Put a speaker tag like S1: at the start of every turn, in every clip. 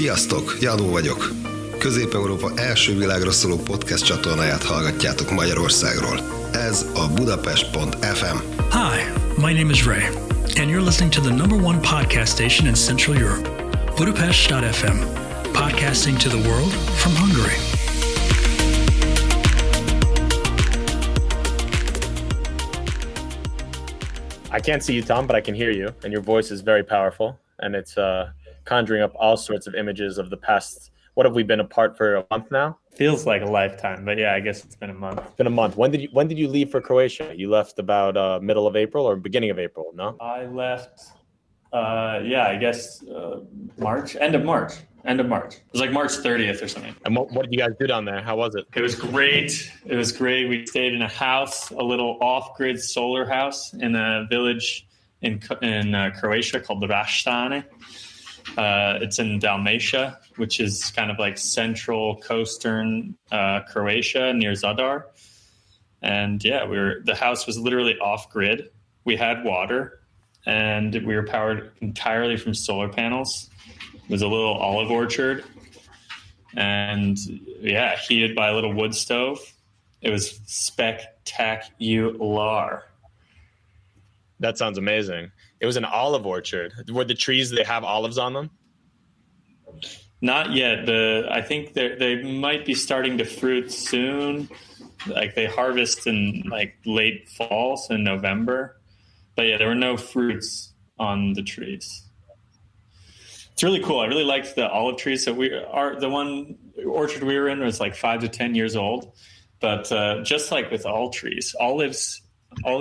S1: Sziasztok, Janó vagyok. Közép-Európa első világra szóló podcast csatornáját hallgatjátok Magyarországról. Ez a Budapest.fm.
S2: Hi, my name is Ray, and you're listening to the #1 podcast station in Central Europe, Budapest.fm, podcasting to the world from Hungary.
S3: I can't see you, Tom, but I can hear you, and your voice is very powerful, and it's conjuring up all sorts of images of the past. What have we been apart for a month now?
S4: Feels like a lifetime, but yeah, I guess it's been a month.
S3: It's been a month. When did you leave for Croatia? You left about middle of April or beginning of April, no?
S4: I left, March, end of March. It was like March 30th or something.
S3: And what did you guys do down there? How was it?
S4: It was great. We stayed in a house, a little off-grid solar house in a village in Croatia called Rastane. It's in Dalmatia, which is kind of like central coastern Croatia near Zadar. And yeah, the house was literally off-grid. We had water, and we were powered entirely from solar panels. It was a little olive orchard, and yeah, heated by a little wood stove. It was spectacular.
S3: That sounds amazing. It was an olive orchard. Were the trees, they have olives on them?
S4: Not yet. I think they might be starting to fruit soon. Like they harvest in like late fall, so in November. But yeah, there were no fruits on the trees. It's really cool. I really liked the olive trees. So the one orchard we were in was like 5 to 10 years old. But just like with all trees, olive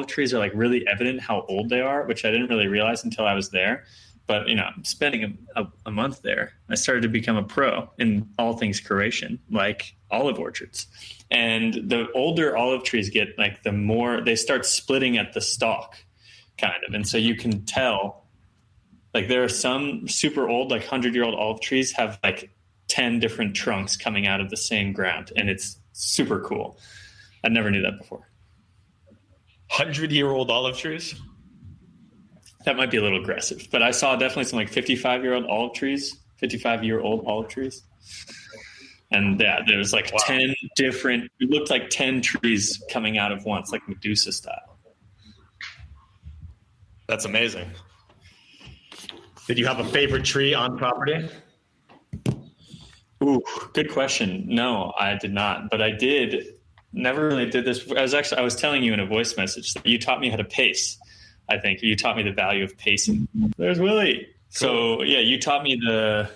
S4: trees are like really evident how old they are, which I didn't really realize until I was there. But, spending a month there, I started to become a pro in all things Croatian, like olive orchards. And the older olive trees get, like the more they start splitting at the stalk, kind of. And so you can tell, like there are some super old, like 100-year-old olive trees have like 10 different trunks coming out of the same ground. And it's super cool. I never knew that before.
S3: 100-year-old olive trees?
S4: That might be a little aggressive, but I saw definitely some like 55-year-old olive trees, 55-year-old olive trees. And yeah, there was like 10 different, it looked like 10 trees coming out of once, like Medusa style.
S3: That's amazing. Did you have a favorite tree on property?
S4: Ooh, good question. No, I did not, but I never really did this. I was telling you in a voice message that you taught me how to pace. I think you taught me the value of pacing. There's Willie. So yeah, you taught me the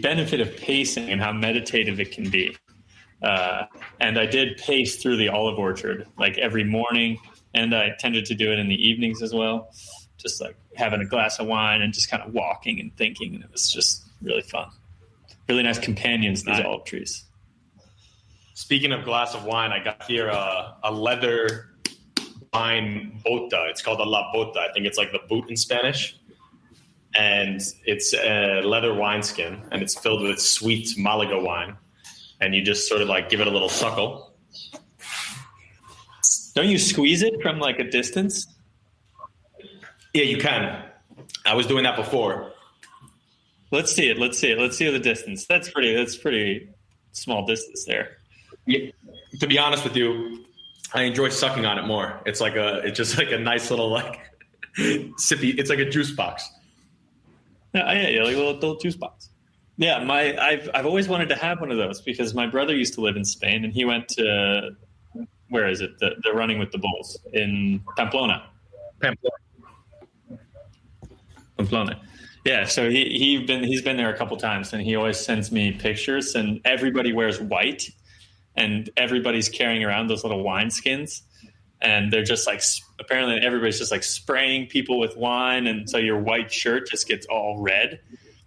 S4: benefit of pacing and how meditative it can be. And I did pace through the olive orchard like every morning, and I tended to do it in the evenings as well. Just like having a glass of wine and just kind of walking and thinking, and it was just really fun. Really nice companions, these olive trees.
S3: Speaking of glass of wine, I got here a leather wine bota. It's called a la bota. I think it's like the boot in Spanish. And it's a leather wineskin, and it's filled with sweet Malaga wine. And you just sort of like give it a little suckle.
S4: Don't you squeeze it from like a distance?
S3: Yeah, you can. I was doing that before.
S4: Let's see it. Let's see the distance. That's pretty small distance there.
S3: Yeah, to be honest with you, I enjoy sucking on it more. It's just like a nice little like sippy. It's like a juice box.
S4: Yeah, like a little juice box. Yeah, I've always wanted to have one of those because my brother used to live in Spain, and he went to, where is it? The running with the bulls in Pamplona. Yeah, so he's been there a couple times, and he always sends me pictures, and everybody wears white. And everybody's carrying around those little wine skins, and they're just like, apparently everybody's just like spraying people with wine. And so your white shirt just gets all red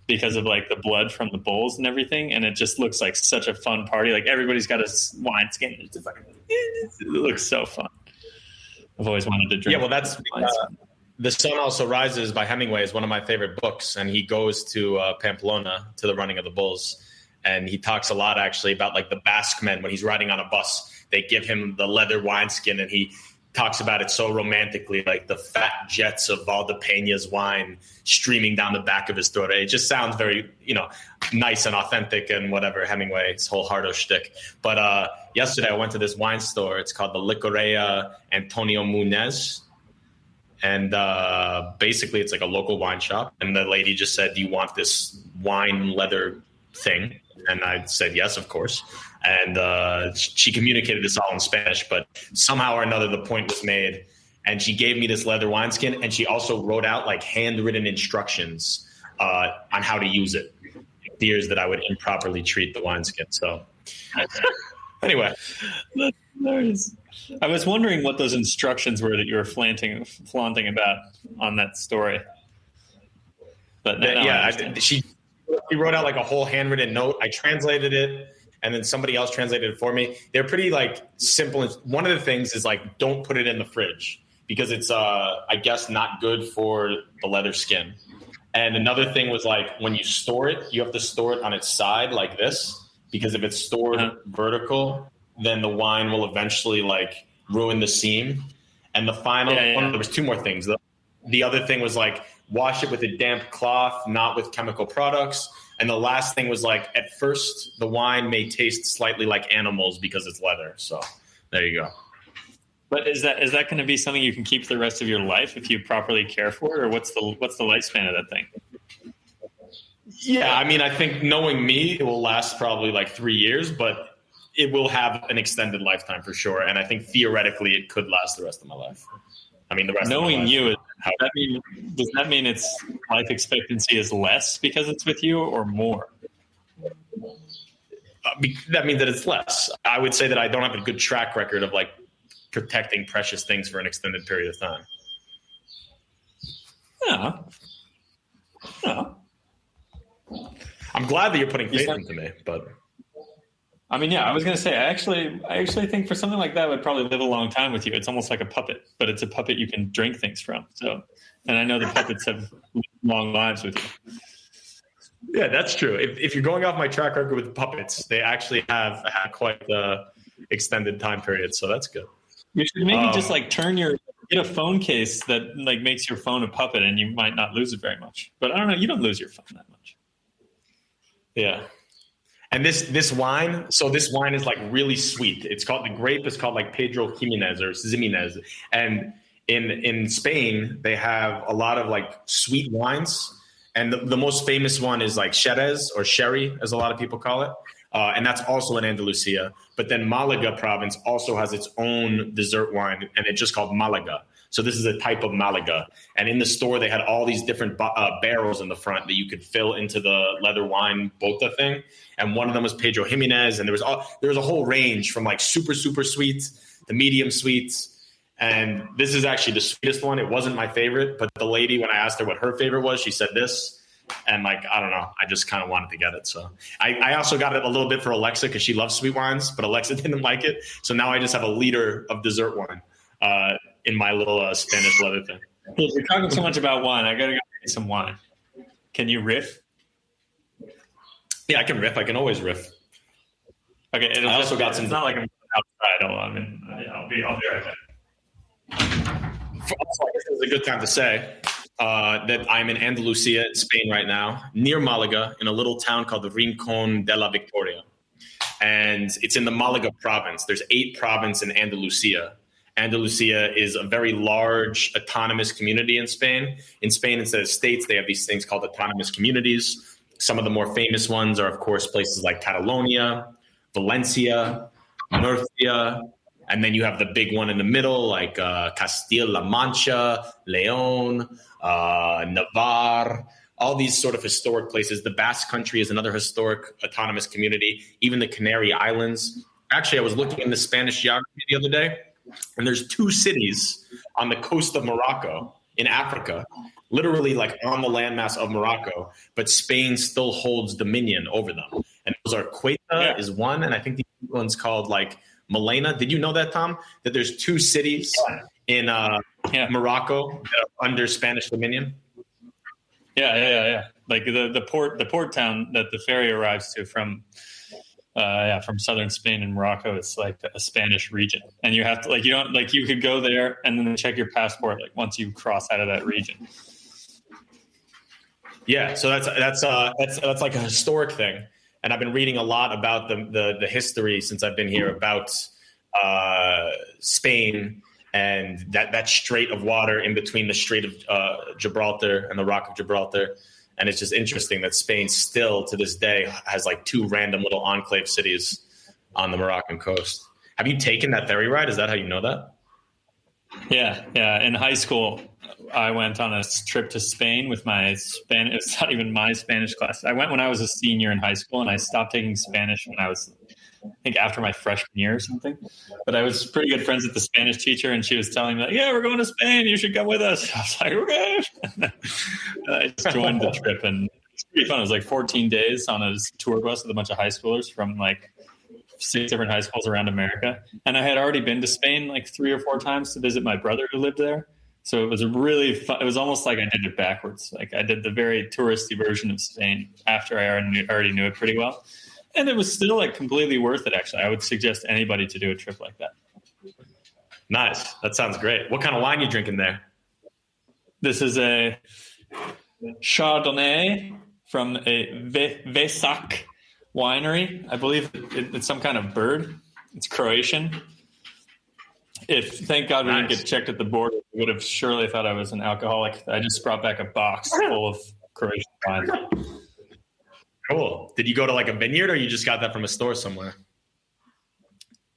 S4: because of like the blood from the bulls and everything. And it just looks like such a fun party. Like everybody's got a wine skin. It's just like, it looks so fun. I've always wanted to drink.
S3: Yeah, well, that's The Sun Also Rises by Hemingway is one of my favorite books. And he goes to Pamplona to the running of the bulls. And he talks a lot actually about like the Basque men when he's riding on a bus. They give him the leather wineskin, and he talks about it so romantically, like the fat jets of Valdepeña's wine streaming down the back of his throat. It just sounds very, nice and authentic and whatever, Hemingway's whole Hardo shtick. But yesterday I went to this wine store. It's called the Licoreia Antonio Munez. And basically it's like a local wine shop. And the lady just said, "Do you want this wine leather thing?" And I said, yes, of course. And she communicated this all in Spanish, but somehow or another, the point was made. And she gave me this leather wineskin, and she also wrote out like handwritten instructions on how to use it. Fears that I would improperly treat the wineskin. So anyway.
S4: That's hilarious. I was wondering what those instructions were that you were flaunting about on that story. But
S3: she wrote out like a whole handwritten note. I translated it, and then somebody else translated it for me. They're pretty like simple. One of the things is like, don't put it in the fridge because it's, I guess, not good for the leather skin. And another thing was like, when you store it, you have to store it on its side like this, because if it's stored vertical, then the wine will eventually like ruin the seam. And the final one, there was two more things. The other thing was like, wash it with a damp cloth, not with chemical products. And the last thing was like, at first, the wine may taste slightly like animals because it's leather. So there you go.
S4: But is that going to be something you can keep for the rest of your life if you properly care for it, or what's the lifespan of that thing?
S3: Yeah, I mean, I think knowing me, it will last probably like 3 years, but it will have an extended lifetime for sure. And I think theoretically, it could last the rest of my life. I mean, the rest
S4: knowing
S3: of my life.
S4: Does that mean its life expectancy is less because it's with you, or more?
S3: That means that it's less. I would say that I don't have a good track record of like protecting precious things for an extended period of time.
S4: Yeah.
S3: I'm glad that you're putting faith into me, but
S4: I mean, yeah, I was going to say, I actually think for something like that, would probably live a long time with you. It's almost like a puppet, but it's a puppet you can drink things from. So, and I know the puppets have long lives with you.
S3: Yeah, that's true. If you're going off my track record with puppets, they actually have had quite the extended time period. So that's good.
S4: You should maybe just like get a phone case that like makes your phone a puppet, and you might not lose it very much. But I don't know. You don't lose your phone that much.
S3: Yeah. And this wine, so this wine is like really sweet. The grape is called like Pedro Jimenez or Ximenez. And in Spain, they have a lot of like sweet wines. And the most famous one is like Jerez, or sherry, as a lot of people call it. And that's also in Andalusia. But then Malaga province also has its own dessert wine, and it's just called Malaga. So this is a type of Malaga. And in the store, they had all these different barrels in the front that you could fill into the leather wine bota thing. And one of them was Pedro Jimenez. And there was a whole range from like super, super sweet to medium sweet. And this is actually the sweetest one. It wasn't my favorite, but the lady, when I asked her what her favorite was, she said this. And like, I don't know, I just kind of wanted to get it. So I also got it a little bit for Alexa because she loves sweet wines, but Alexa didn't like it. So now I just have a liter of dessert wine in my little Spanish leather thing.
S4: Hey, you're talking so much about wine. I got to go get some wine. Can you riff?
S3: Yeah, I can riff. I can always riff.
S4: Okay.
S3: I also got some.
S4: It's not like I'm outside. I'll be right back.
S3: Also, I guess it's a good time to say that I'm in Andalusia, in Spain right now, near Malaga, in a little town called the Rincón de la Victoria. And it's in the Malaga province. There's 8 provinces in Andalusia. Andalusia is a very large autonomous community in Spain. In Spain, instead of states, they have these things called autonomous communities. Some of the more famous ones are, of course, places like Catalonia, Valencia, Murcia, and then you have the big one in the middle, like Castilla-La Mancha, León, Navarre, all these sort of historic places. The Basque Country is another historic autonomous community, even the Canary Islands. Actually, I was looking in the Spanish geography the other day, and there's 2 cities on the coast of Morocco in Africa, literally like on the landmass of Morocco, but Spain still holds dominion over them. And those are Ceuta is one, and I think the other one's called like Milena. Did you know that, Tom? That there's 2 cities in Morocco that are under Spanish dominion?
S4: Yeah. Like the port town that the ferry arrives to from from southern Spain and Morocco. It's like a Spanish region, and you have to you could go there and then they check your passport like once you cross out of that region.
S3: Yeah, so that's like a historic thing, and I've been reading a lot about the history since I've been here about Spain and that strait of water in between the Strait of Gibraltar and the Rock of Gibraltar. And it's just interesting that Spain still to this day has like 2 random little enclave cities on the Moroccan coast. Have you taken that ferry ride? Is that how you know that?
S4: Yeah. In high school, I went on a trip to Spain with my Spanish. It's not even my Spanish class. I went when I was a senior in high school, and I stopped taking Spanish when I was, I think, after my freshman year or something. But I was pretty good friends with the Spanish teacher, and she was telling me, like, yeah, we're going to Spain. You should come with us. I was like, okay. I just joined the trip, and it was pretty fun. It was like 14 days on a tour bus with a bunch of high schoolers from like 6 different high schools around America. And I had already been to Spain like 3 or 4 times to visit my brother who lived there. So it was really fun. It was almost like I did it backwards. Like I did the very touristy version of Spain after I already knew it pretty well. And it was still like completely worth it, actually. I would suggest anybody to do a trip like that.
S3: Nice. That sounds great. What kind of wine are you drinking there?
S4: This is a Chardonnay from a Vesak winery. I believe it's some kind of bird. It's Croatian. Thank God we didn't get checked at the border, we would have surely thought I was an alcoholic. I just brought back a box full of Croatian wine.
S3: Cool. Did you go to like a vineyard, or you just got that from a store somewhere?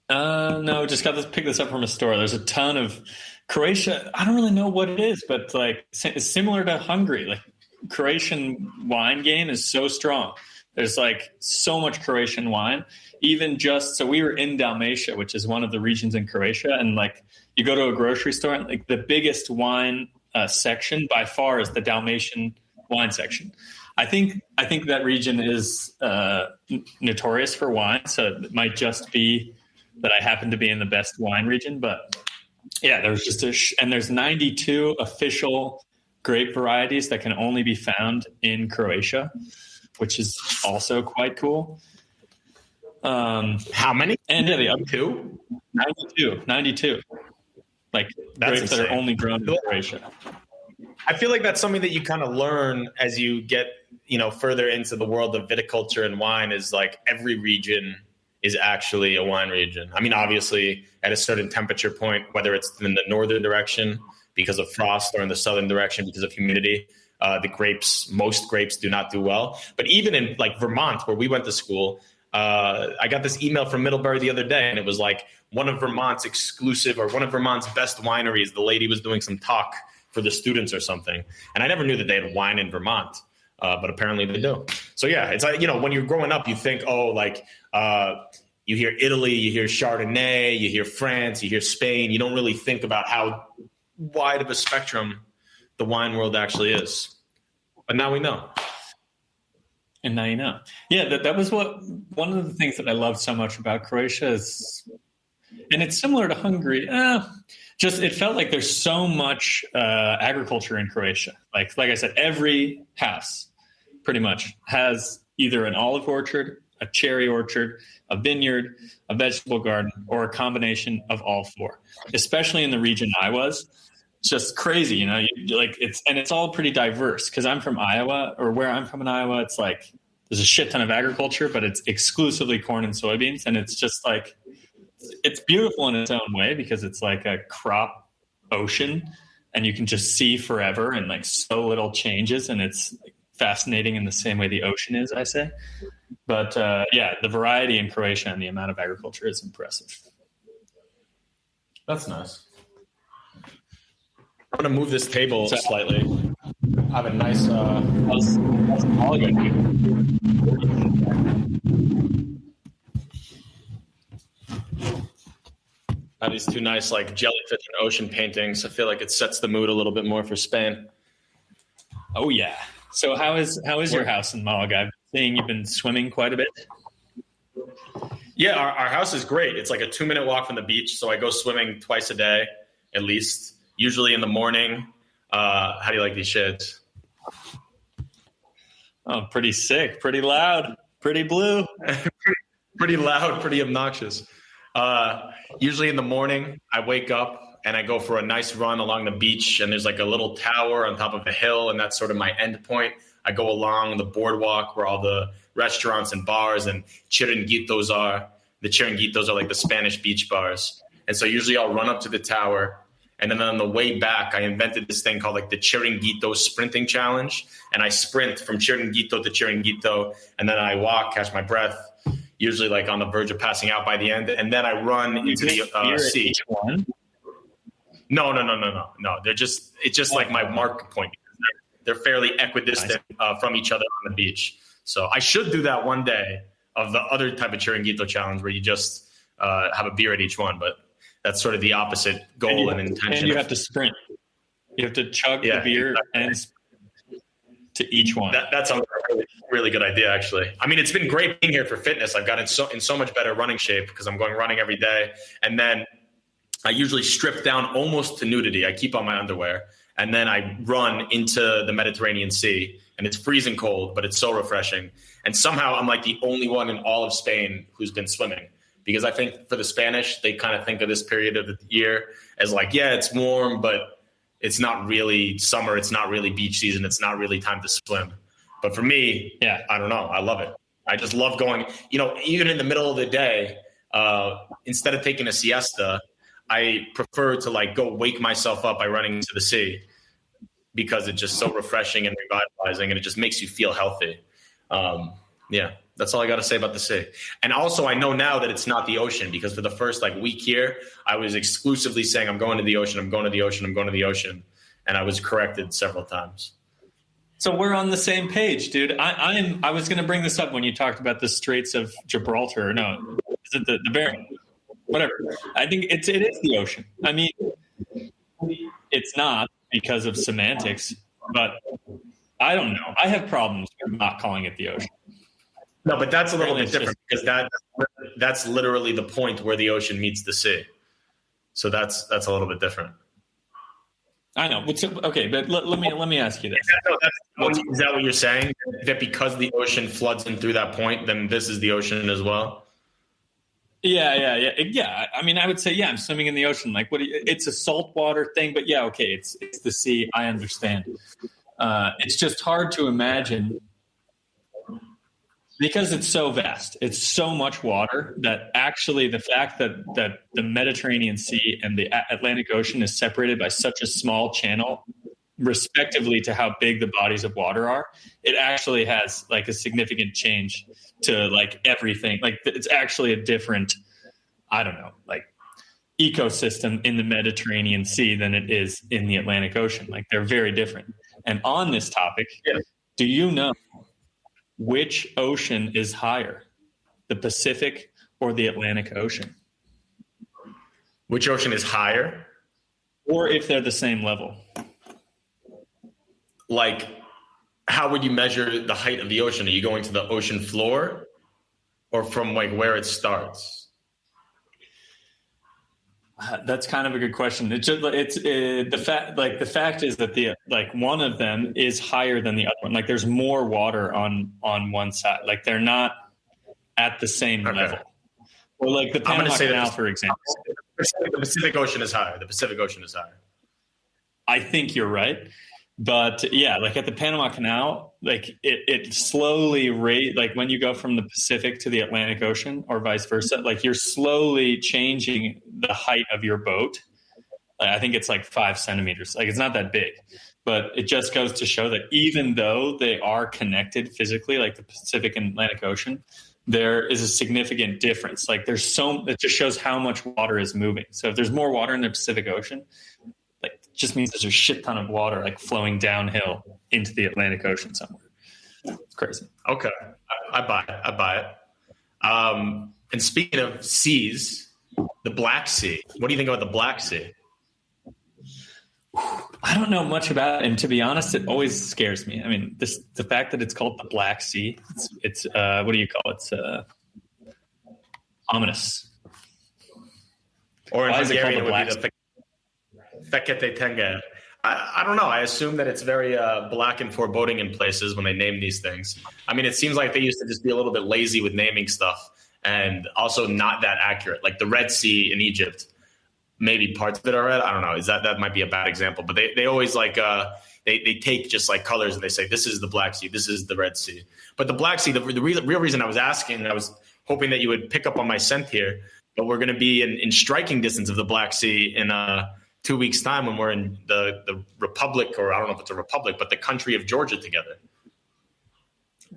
S4: No, just pick this up from a store. There's a ton of Croatia. I don't really know what it is, but like it's similar to Hungary. Like Croatian wine game is so strong. There's like so much Croatian wine. So we were in Dalmatia, which is one of the regions in Croatia, and like you go to a grocery store, and like the biggest wine section by far is the Dalmatian wine section. I think that region is notorious for wine, so it might just be that I happen to be in the best wine region. But yeah, there's just and there's 92 official grape varieties that can only be found in Croatia, which is also quite cool.
S3: How many?
S4: And yeah, the other 92. Like
S3: that's
S4: grapes
S3: insane.
S4: that are only grown in Croatia.
S3: I feel like that's something that you kind of learn as you get, further into the world of viticulture and wine, is like every region is actually a wine region. I mean, obviously at a certain temperature point, whether it's in the northern direction because of frost or in the southern direction because of humidity, most grapes do not do well. But even in like Vermont, where we went to school, I got this email from Middlebury the other day, and it was like one of Vermont's best wineries. The lady was doing some talk for the students or something. And I never knew that they had wine in Vermont, but apparently they do. So yeah, it's like, when you're growing up, you think, you hear Italy, you hear Chardonnay, you hear France, you hear Spain. You don't really think about how wide of a spectrum the wine world actually is. But now we know.
S4: And now you know. Yeah, that was one of the things that I loved so much about Croatia is, and it's similar to Hungary. It felt like there's so much agriculture in Croatia. Like I said, every house pretty much has either an olive orchard, a cherry orchard, a vineyard, a vegetable garden, or a combination of all 4. Especially in the region I was. It's just crazy, it's all pretty diverse, because I'm from Iowa, or where I'm from in Iowa, it's like there's a shit ton of agriculture, but it's exclusively corn and soybeans. And it's just like, it's beautiful in its own way, because it's like a crop ocean and you can just see forever, and like so little changes. And it's fascinating in the same way the ocean is, I say. But the variety in Croatia and the amount of agriculture is impressive.
S3: That's nice. I'm going to move this table slightly. I have a nice... I have these 2 nice like jellyfish and ocean paintings. I feel like it sets the mood a little bit more for Spain.
S4: Oh, yeah. So how is your house in Malaga? I've been seeing you've been swimming quite a bit.
S3: Yeah, our house is great. It's like a 2-minute walk from the beach. So I go swimming twice a day, at least. Usually in the morning. How do you like these shades?
S4: Oh, pretty sick, pretty loud, pretty blue.
S3: pretty pretty loud, pretty obnoxious. Usually in the morning, I wake up and I go for a nice run along the beach, and there's like a little tower on top of a hill, and that's sort of my end point. I go along the boardwalk where all the restaurants and bars and chiringuitos are. The chiringuitos are like the Spanish beach bars. And so usually I'll run up to the tower, and then on the way back, I invented this thing called like the chiringuito sprinting challenge. And I sprint from chiringuito to chiringuito, and then I walk, catch my breath, usually like on the verge of passing out by the end. And then I run into the sea. No. It's just like my mark point. They're fairly equidistant from each other on the beach. So I should do that one day of the other type of chiringuito challenge where you just have a beer at each one. But that's sort of the opposite goal and intention.
S4: And you have to sprint. You have to chug the beer and to each one.
S3: That sounds like a really good idea, actually. I mean, it's been great being here for fitness. I've gotten in so much better running shape because I'm going running every day. And then I usually strip down almost to nudity. I keep on my underwear. And then I run into the Mediterranean Sea. And it's freezing cold, but it's so refreshing. And somehow I'm like the only one in all of Spain who's been swimming. Because I think for the Spanish, they kind of think of this period of the year as like, yeah, it's warm, but it's not really summer. It's not really beach season. It's not really time to swim. But for me, I don't know. I love it. I just love going, even in the middle of the day, instead of taking a siesta, I prefer to like go wake myself up by running into the sea because it's just so refreshing and revitalizing, and it just makes you feel healthy. That's all I got to say about the sea. And also I know now that it's not the ocean, because for the first like week here, I was exclusively saying, I'm going to the ocean. I'm going to the ocean. I'm going to the ocean. And I was corrected several times.
S4: So we're on the same page, dude. I was going to bring this up when you talked about the Straits of Gibraltar. No, is it the Bering? Whatever. I think it is the ocean. I mean, it's not because of semantics, but I don't know. I have problems with not calling it the ocean.
S3: No, but that's a little bit different because that's literally the point where the ocean meets the sea. So that's a little bit different.
S4: I know. Okay, but let me ask you this.
S3: Is that what you're saying? That because the ocean floods in through that point, then this is the ocean as well? Yeah. I mean, I would say, I'm swimming in the ocean. Like, it's a saltwater thing, but okay, it's the sea. I understand. It's just hard to imagine because it's so vast. It's so much water that actually the fact that the Mediterranean Sea and the Atlantic Ocean is separated by such a small channel, respectively to how big the bodies of water are, it actually has like a significant change to like everything. Like it's actually a different, I don't know, like ecosystem in the Mediterranean Sea than it is in the Atlantic Ocean. Like they're very different. And on this topic, do you know which ocean is higher, the Pacific or the Atlantic Ocean? Which ocean is higher?
S4: Or if they're the same level.
S3: Like, how would you measure the height of the ocean? Are you going to the ocean floor or from like where it starts?
S4: That's kind of a good question. The fact is that one of them is higher than the other one. Like there's more water on one side. Like they're not at the same level. Or like the Panama Canal, for example.
S3: The Pacific Ocean is higher. The Pacific Ocean is higher.
S4: I think you're right. But like at the Panama Canal, like it slowly like when you go from the Pacific to the Atlantic Ocean or vice versa, like you're slowly changing the height of your boat. I think it's like 5 centimeters. Like it's not that big, but it just goes to show that even though they are connected physically, like the Pacific and Atlantic Ocean, there is a significant difference. Like it just shows how much water is moving. So if there's more water in the Pacific Ocean, like just means there's a shit ton of water like flowing downhill into the Atlantic Ocean somewhere. It's crazy.
S3: Okay. I buy it. And speaking of seas, the Black Sea, what do you think about the Black Sea?
S4: I don't know much about it. And to be honest, it always scares me. I mean, the fact that it's called the Black Sea, it's what do you call it? It's ominous.
S3: Or in
S4: Why is it called the Black
S3: Sea? Fekete Tenger. I don't know. I assume that it's very black and foreboding in places when they name these things. I mean, it seems like they used to just be a little bit lazy with naming stuff. and also not that accurate. Like the Red Sea in Egypt, maybe parts of it are red. I don't know. That might be a bad example, but they always like they take just like colors and they say this is the Black Sea, this is the Red Sea. But the Black Sea, the real reason I was asking, I was hoping that you would pick up on my scent here, but we're going to be in striking distance of the Black Sea in 2 weeks' time when we're in the Republic, or I don't know if it's a republic, but the country of Georgia together.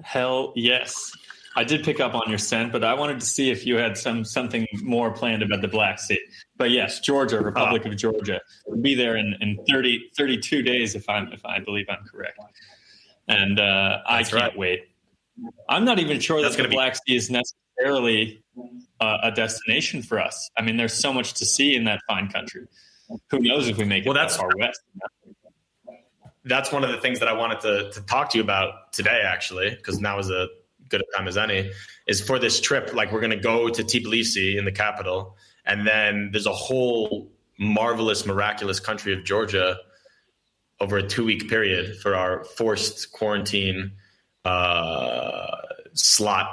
S4: Hell yes. I did pick up on your scent, but I wanted to see if you had something more planned about the Black Sea. But yes, Georgia, Republic of Georgia. We'll be there in 32 days, if I believe I'm correct. And I can't wait. I'm not even sure that the Black Sea is necessarily a destination for us. I mean, there's so much to see in that fine country. Who knows if we make it that far west?
S3: That's one of the things that I wanted to talk to you about today, actually, because now is a good time as any, is for this trip. Like, we're going to go to Tbilisi in the capital, and then there's a whole marvelous, miraculous country of Georgia over a 2-week period for our forced quarantine slot.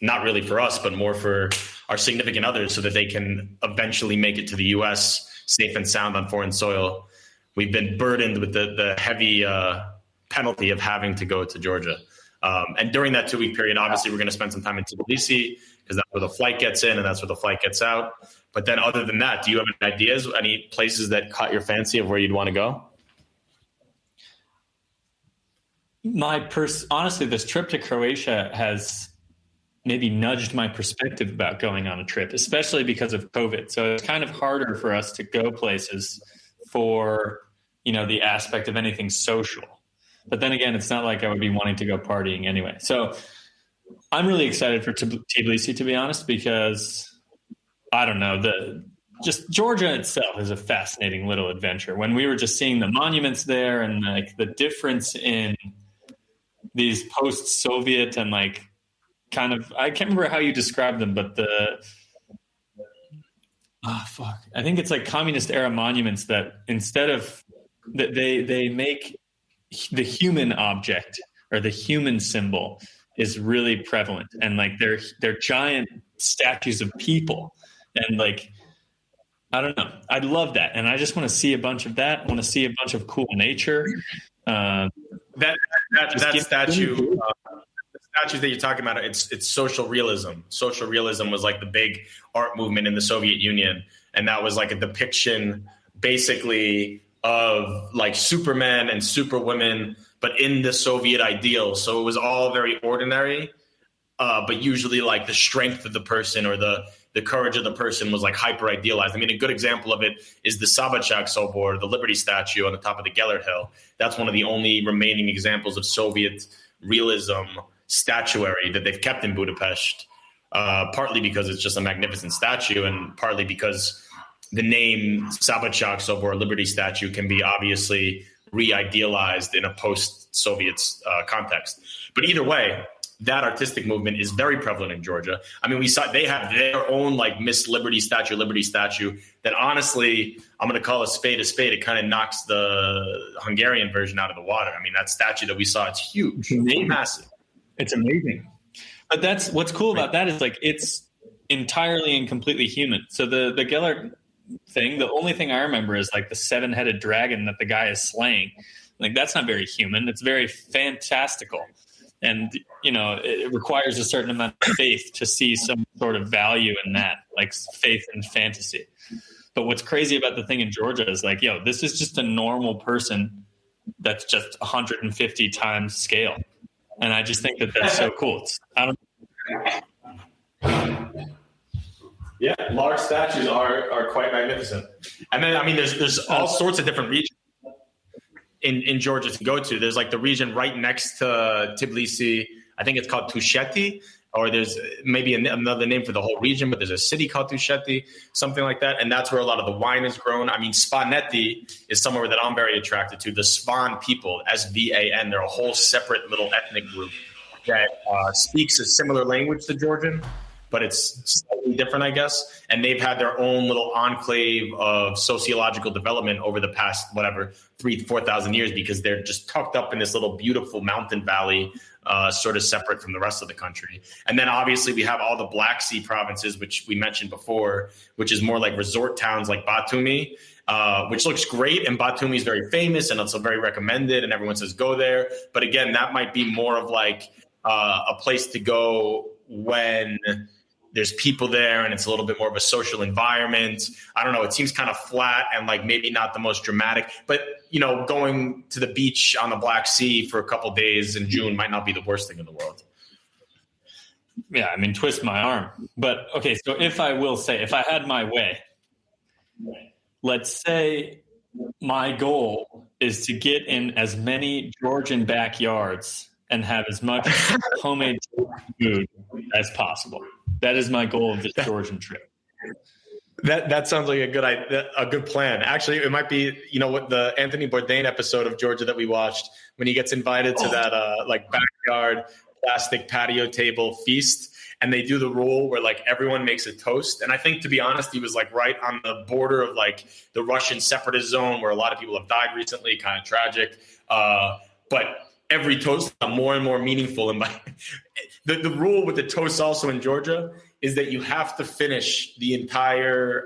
S3: Not really for us, but more for our significant others, so that they can eventually make it to the U.S. safe and sound on foreign soil. We've been burdened with the heavy penalty of having to go to Georgia. And during that 2-week period, obviously, we're going to spend some time in Tbilisi, because that's where the flight gets in and that's where the flight gets out. But then other than that, do you have any ideas, any places that caught your fancy of where you'd want to go?
S4: Honestly, this trip to Croatia has maybe nudged my perspective about going on a trip, especially because of COVID. So it's kind of harder for us to go places for, the aspect of anything social. But then again, it's not like I would be wanting to go partying anyway. So I'm really excited for Tbilisi, to be honest, because I don't know, just Georgia itself is a fascinating little adventure. When we were just seeing the monuments there and like the difference in these post-Soviet and like kind of, I can't remember how you describe them, but I think it's like communist era monuments that instead of that they make the human object or the human symbol is really prevalent, and like they're giant statues of people, and like I don't know, I'd love that, and I just want to see a bunch of that. I want to see a bunch of cool nature. That statue. The statues that you're talking about, it's social realism. Social realism was like the big art movement in the Soviet Union, and that was like a depiction, basically, of like Superman and Superwomen, but in the Soviet ideal. So it was all very ordinary, but usually like the strength of the person or the courage of the person was like hyper idealized. I mean, a good example of it is the Sabachak Sobor, the Liberty statue on the top of the Gellert Hill. That's one of the only remaining examples of Soviet realism statuary that they've kept in Budapest, partly because it's just a magnificent statue, and partly because the name Sabachak Sobor, Liberty statue, can be obviously re-idealized in a post-Soviet context. But either way, that artistic movement is very prevalent in Georgia. I mean, we saw they have their own like Miss Liberty statue that honestly, I'm going to call a spade. It kind of knocks the Hungarian version out of the water. I mean, that statue that we saw, it's huge, it's massive. It's amazing. But that's what's cool about that is like it's entirely and completely human. So the Gellert thing, the only thing I remember is like the 7-headed dragon that the guy is slaying. Like that's not very human. It's very fantastical. And, it requires a certain amount of faith to see some sort of value in that, like faith and fantasy. But what's crazy about the thing in Georgia is like, this is just a normal person that's just 150 times scale. And I just think that that's so cool.
S3: Yeah, large statues are quite magnificent. And then, I mean, there's all sorts of different regions in Georgia to go to. There's like the region right next to Tbilisi. I think it's called Tusheti, or there's maybe another name for the whole region, but there's a city called Tusheti, something like that. And that's where a lot of the wine is grown. I mean, Svaneti is somewhere that I'm very attracted to. The Svan people, Svan, they're a whole separate little ethnic group that speaks a similar language to Georgian. but it's slightly different, I guess. And they've had their own little enclave of sociological development over the past, 3,000 to 4,000 years, because they're just tucked up in this little beautiful mountain valley, sort of separate from the rest of the country. And then obviously we have all the Black Sea provinces, which we mentioned before, which is more like resort towns like Batumi, which looks great. And Batumi is very famous and it's very recommended and everyone says go there. But again, that might be more of like a place to go when there's people there and it's a little bit more of a social environment. I don't know. It seems kind of flat and like maybe not the most dramatic, but going to the beach on the Black Sea for a couple days in June might not be the worst thing in the world.
S4: Yeah. I mean, twist my arm, but okay. So if I had my way, let's say my goal is to get in as many Georgian backyards and have as much homemade food as possible. That is my goal of this Georgian trip.
S3: That sounds like a good plan. Actually, it might be, what the Anthony Bourdain episode of Georgia that we watched, when he gets invited to that backyard plastic patio table feast, and they do the rule where like everyone makes a toast. And I think, to be honest, he was like right on the border of like the Russian separatist zone where a lot of people have died recently, kind of tragic. But every toast got more and more meaningful. And the rule with the toast also in Georgia is that you have to finish the entire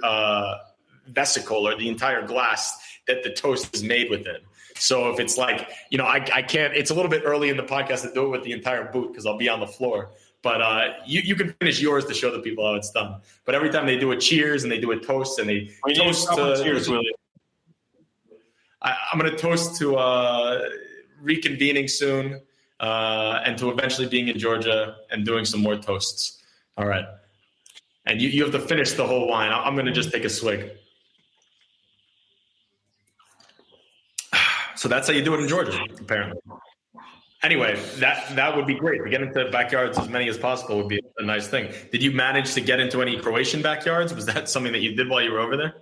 S3: vesicle or the entire glass that the toast is made within. So if it's like, I can't, it's a little bit early in the podcast to do it with the entire boot because I'll be on the floor. But you can finish yours to show the people how it's done. But every time they do a cheers and they do a toast and they toast.
S4: Cheers, Willie.
S3: I'm going to toast to reconvening soon and to eventually being in Georgia and doing some more toasts. All right. And you have to finish the whole wine. I'm going to just take a swig. So that's how you do it in Georgia, apparently. Anyway, that would be great. To get into backyards as many as possible would be a nice thing. Did you manage to get into any Croatian backyards? Was that something that you did while you were over there?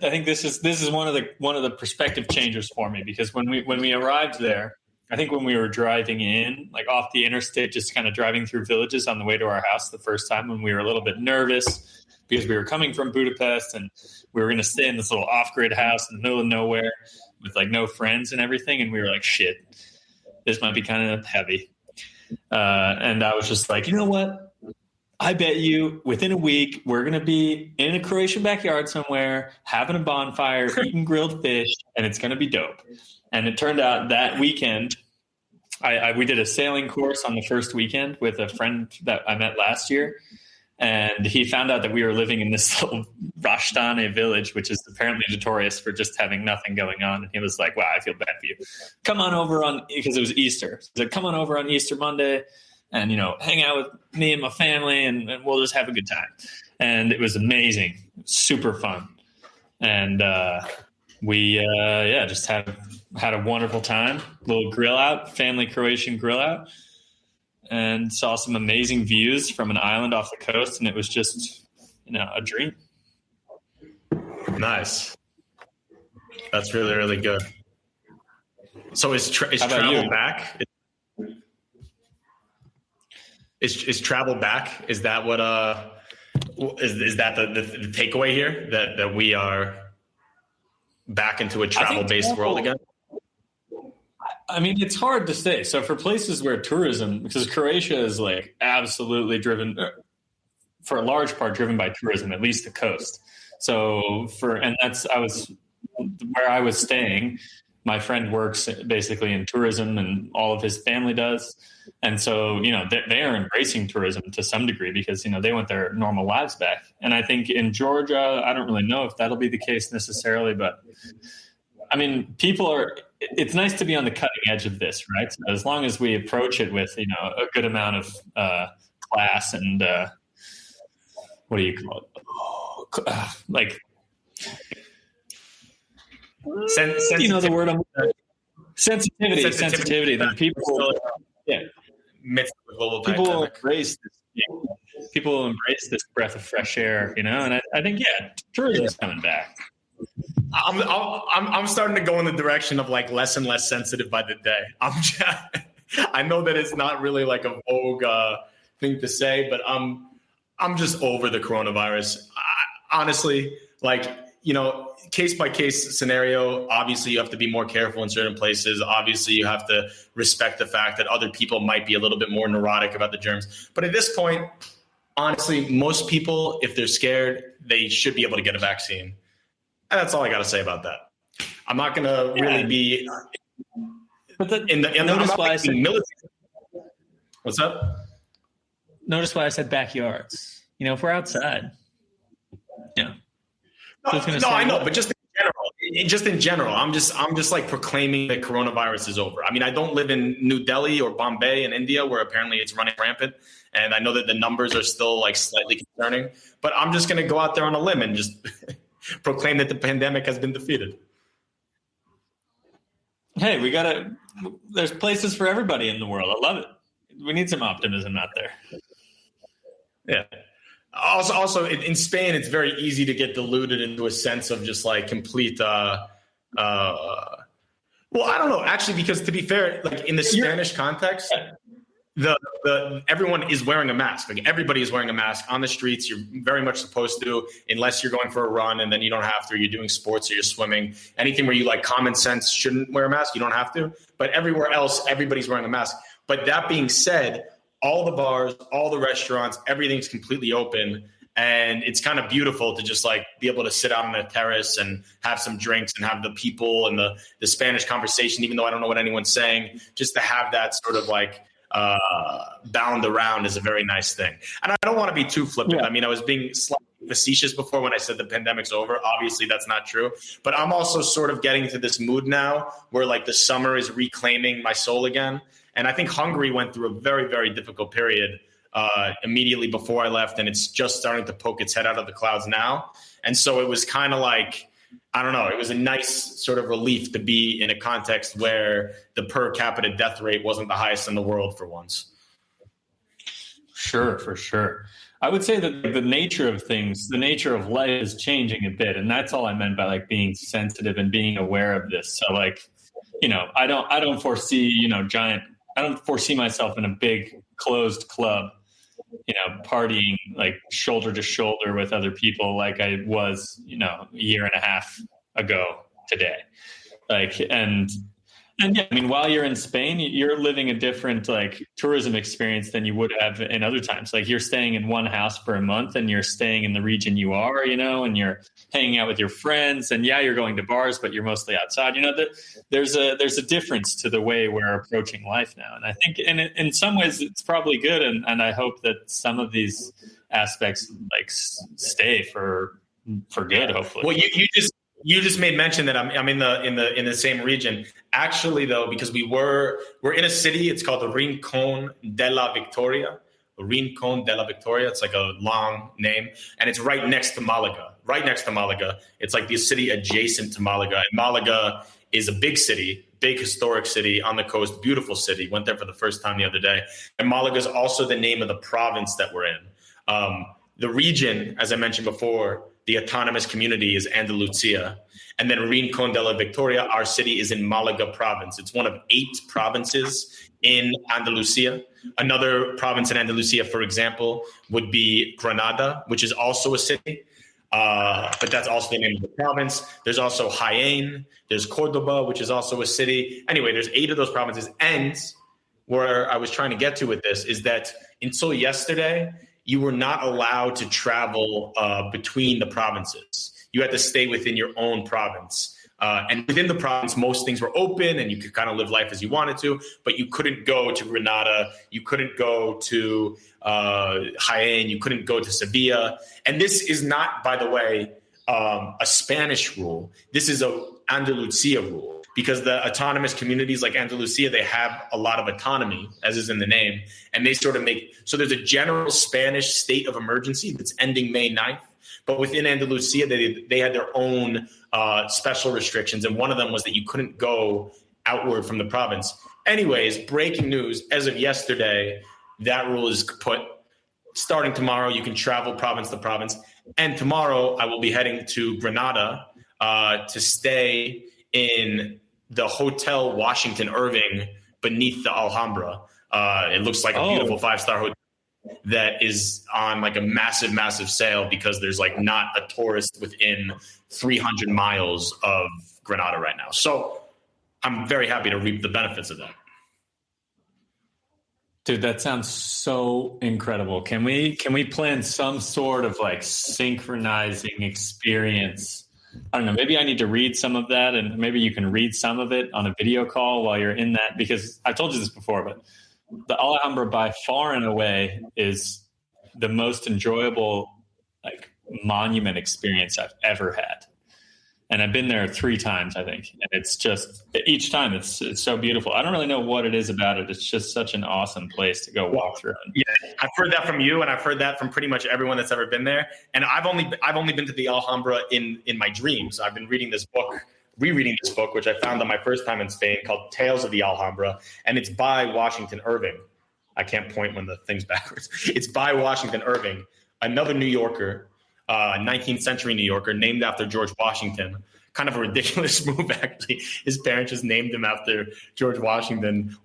S4: I think this is one of the perspective changers for me, because when we arrived there, I think when we were driving in, like off the interstate, just kind of driving through villages on the way to our house the first time, when we were a little bit nervous because we were coming from Budapest and we were going to stay in this little off-grid house in the middle of nowhere with like no friends and everything. And we were like, shit, this might be kind of heavy. And I was just like, you know what? I bet you within a week, we're going to be in a Croatian backyard somewhere, having a bonfire, eating grilled fish, and it's going to be dope. And it turned out that weekend, we did a sailing course on the first weekend with a friend that I met last year. And he found out that we were living in this little Rashtane village, which is apparently notorious for just having nothing going on. And he was like, wow, I feel bad for you. Come on over because it was Easter. He's like, come on over on Easter Monday and, hang out with me and my family and we'll just have a good time. And it was amazing. Super fun. And we just had a wonderful time. Little grill out, family Croatian grill out. And saw some amazing views from an island off the coast, and it was just, a dream.
S3: Nice. That's really, really good. So is travel back? Is travel back? Is that what is that the takeaway here, that we are back into a travel-based world again?
S4: I mean, it's hard to say. So for places where tourism, because Croatia is like absolutely driven, for a large part, driven by tourism, at least the coast. So where I was staying, my friend works basically in tourism and all of his family does. And so, they are embracing tourism to some degree because, they want their normal lives back. And I think in Georgia, I don't really know if that'll be the case necessarily, but I mean, it's nice to be on the cutting edge of this, right? So as long as we approach it with, a good amount of class and what do you call it? Like, the word sensitivity. That people will embrace this. People will embrace this breath of fresh air, and I think tourism is coming back.
S3: I'm starting to go in the direction of like less and less sensitive by the day. I know that it's not really like a vogue thing to say, but I'm just over the coronavirus. Honestly, case by case scenario. Obviously, you have to be more careful in certain places. Obviously, you have to respect the fact that other people might be a little bit more neurotic about the germs. But at this point, honestly, most people, if they're scared, they should be able to get a vaccine. And that's all I got to say about that. I'm not going to really be
S5: notice why I said
S3: military. What's up?
S5: Notice why I said backyards. If we're outside, yeah.
S3: I know, but just in general, I'm just like proclaiming that coronavirus is over. I mean, I don't live in New Delhi or Bombay in India, where apparently it's running rampant, and I know that the numbers are still like slightly concerning. But I'm just going to go out there on a limb and just proclaim that the pandemic has been defeated.
S4: Hey, there's places for everybody in the world. I love it. We need some optimism out there.
S3: Yeah. Also, in Spain, it's very easy to get diluted into a sense of just like complete. Well, I don't know, actually, because to be fair, like in the Spanish context, everyone is wearing a mask. Like everybody is wearing a mask on the streets. You're very much supposed to, unless you're going for a run, and then you don't have to. You're doing sports or you're swimming. Anything where you like common sense shouldn't wear a mask, you don't have to. But everywhere else, everybody's wearing a mask. But that being said, all the bars, all the restaurants, everything's completely open. And it's kind of beautiful to just like be able to sit out on a terrace and have some drinks and have the people and the Spanish conversation, even though I don't know what anyone's saying, just to have that sort of like bound around is a very nice thing. And I don't want to be too flippant. Yeah. I mean, I was being slightly facetious before when I said the pandemic's over. Obviously, that's not true. But I'm also sort of getting to this mood now where like the summer is reclaiming my soul again. And I think Hungary went through a very, very difficult period immediately before I left, and it's just starting to poke its head out of the clouds now. And so it was kind of like, I don't know, it was a nice sort of relief to be in a context where the per capita death rate wasn't the highest in the world for once.
S4: Sure, for sure. I would say that the nature of things, the nature of life is changing a bit. And that's all I meant by like being sensitive and being aware of this. So like, I don't foresee, I don't foresee myself in a big closed club, partying like shoulder to shoulder with other people like I was, a year and a half ago today. And yeah, I mean, while you're in Spain, you're living a different like tourism experience than you would have in other times. Like you're staying in one house for a month and you're staying in the region you are, and you're hanging out with your friends, and yeah, you're going to bars, but you're mostly outside. There's a difference to the way we're approaching life now. And I think in some ways it's probably good. And I hope that some of these aspects like stay for good, hopefully.
S3: Well, you just made mention that I'm in the same region. Actually, though, because we're in a city, it's called the Rincón de la Victoria. Rincón de la Victoria. It's like a long name, and it's right next to Malaga. Right next to Malaga. It's like the city adjacent to Malaga. And Malaga is a big city, big historic city on the coast, beautiful city. Went there for the first time the other day. And Malaga is also the name of the province that we're in. The region, as I mentioned before, the autonomous community is Andalusia. And then Rincón de la Victoria, our city, is in Malaga province. It's one of 8 provinces in Andalusia. Another province in Andalusia, for example, would be Granada, which is also a city. But that's also the name of the province. There's also Jaén. There's Cordoba, which is also a city. Anyway, there's 8 of those provinces. And where I was trying to get to with this is that until yesterday, you were not allowed to travel between the provinces. You had to stay within your own province. And within the province, most things were open and you could kind of live life as you wanted to, but you couldn't go to Granada. You couldn't go to Jaén. You couldn't go to Sevilla. And this is not, by the way, a Spanish rule. This is a Andalusia rule. Because the autonomous communities like Andalusia, they have a lot of autonomy, as is in the name. And they sort of so there's a general Spanish state of emergency that's ending May 9th. But within Andalusia, they had their own special restrictions. And one of them was that you couldn't go outward from the province. Anyways, breaking news, as of yesterday, that rule is put. Starting tomorrow, you can travel province to province. And tomorrow, I will be heading to Granada to stay in the Hotel Washington Irving beneath the Alhambra. It looks like a beautiful 5-star hotel. that is on like a massive, massive sale because there's like not a tourist within 300 miles of Granada right now. So I'm very happy to reap the benefits of that.
S4: Dude, that sounds so incredible. Can we plan some sort of like synchronizing experience? I don't know. Maybe I need to read some of that, and maybe you can read some of it on a video call while you're in that, because I've told you this before, but the Alhambra by far and away is the most enjoyable like monument experience I've ever had. And I've been there 3 times, I think. And it's just, each time it's so beautiful. I don't really know what it is about it. It's just such an awesome place to go walk through.
S3: Yeah, I've heard that from you, and I've heard that from pretty much everyone that's ever been there. And I've only been to the Alhambra in my dreams. I've been reading this book, rereading this book, which I found on my first time in Spain, called Tales of the Alhambra. And it's by Washington Irving. I can't point when the thing's backwards. It's by Washington Irving, another New Yorker, 19th century New Yorker, named after George Washington. Kind of a ridiculous move, actually. His parents just named him after George Washington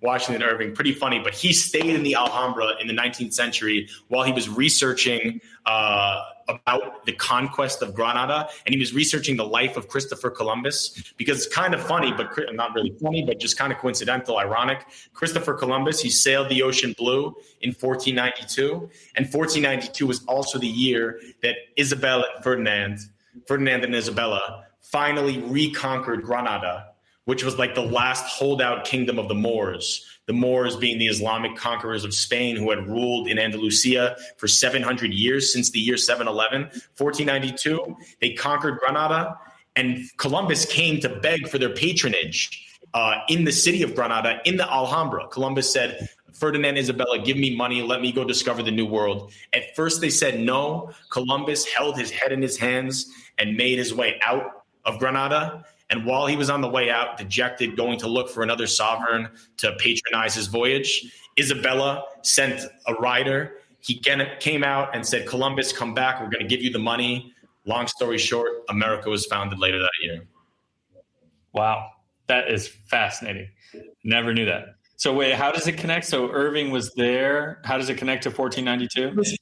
S3: Irving. Pretty funny, but he stayed in the Alhambra in the 19th century while he was researching about the conquest of Granada, and he was researching the life of Christopher Columbus, because it's kind of funny, but not really funny, but just kind of coincidental, ironic. Christopher Columbus, he sailed the ocean blue in 1492, and 1492 was also the year that Ferdinand and Isabella finally reconquered Granada, which was like the last holdout kingdom of the Moors being the Islamic conquerors of Spain who had ruled in Andalusia for 700 years, since the year 711. 1492, they conquered Granada, and Columbus came to beg for their patronage in the city of Granada, in the Alhambra. Columbus said, Ferdinand, Isabella, give me money. Let me go discover the new world. At first they said no. Columbus held his head in his hands and made his way out of Granada. And while he was on the way out, dejected, going to look for another sovereign to patronize his voyage, Isabella sent a rider. He came out and said, Columbus, come back. We're going to give you the money. Long story short, America was founded later that year.
S4: Wow. That is fascinating. Never knew that. So wait, how does it connect? So Irving was there. How does it connect to 1492?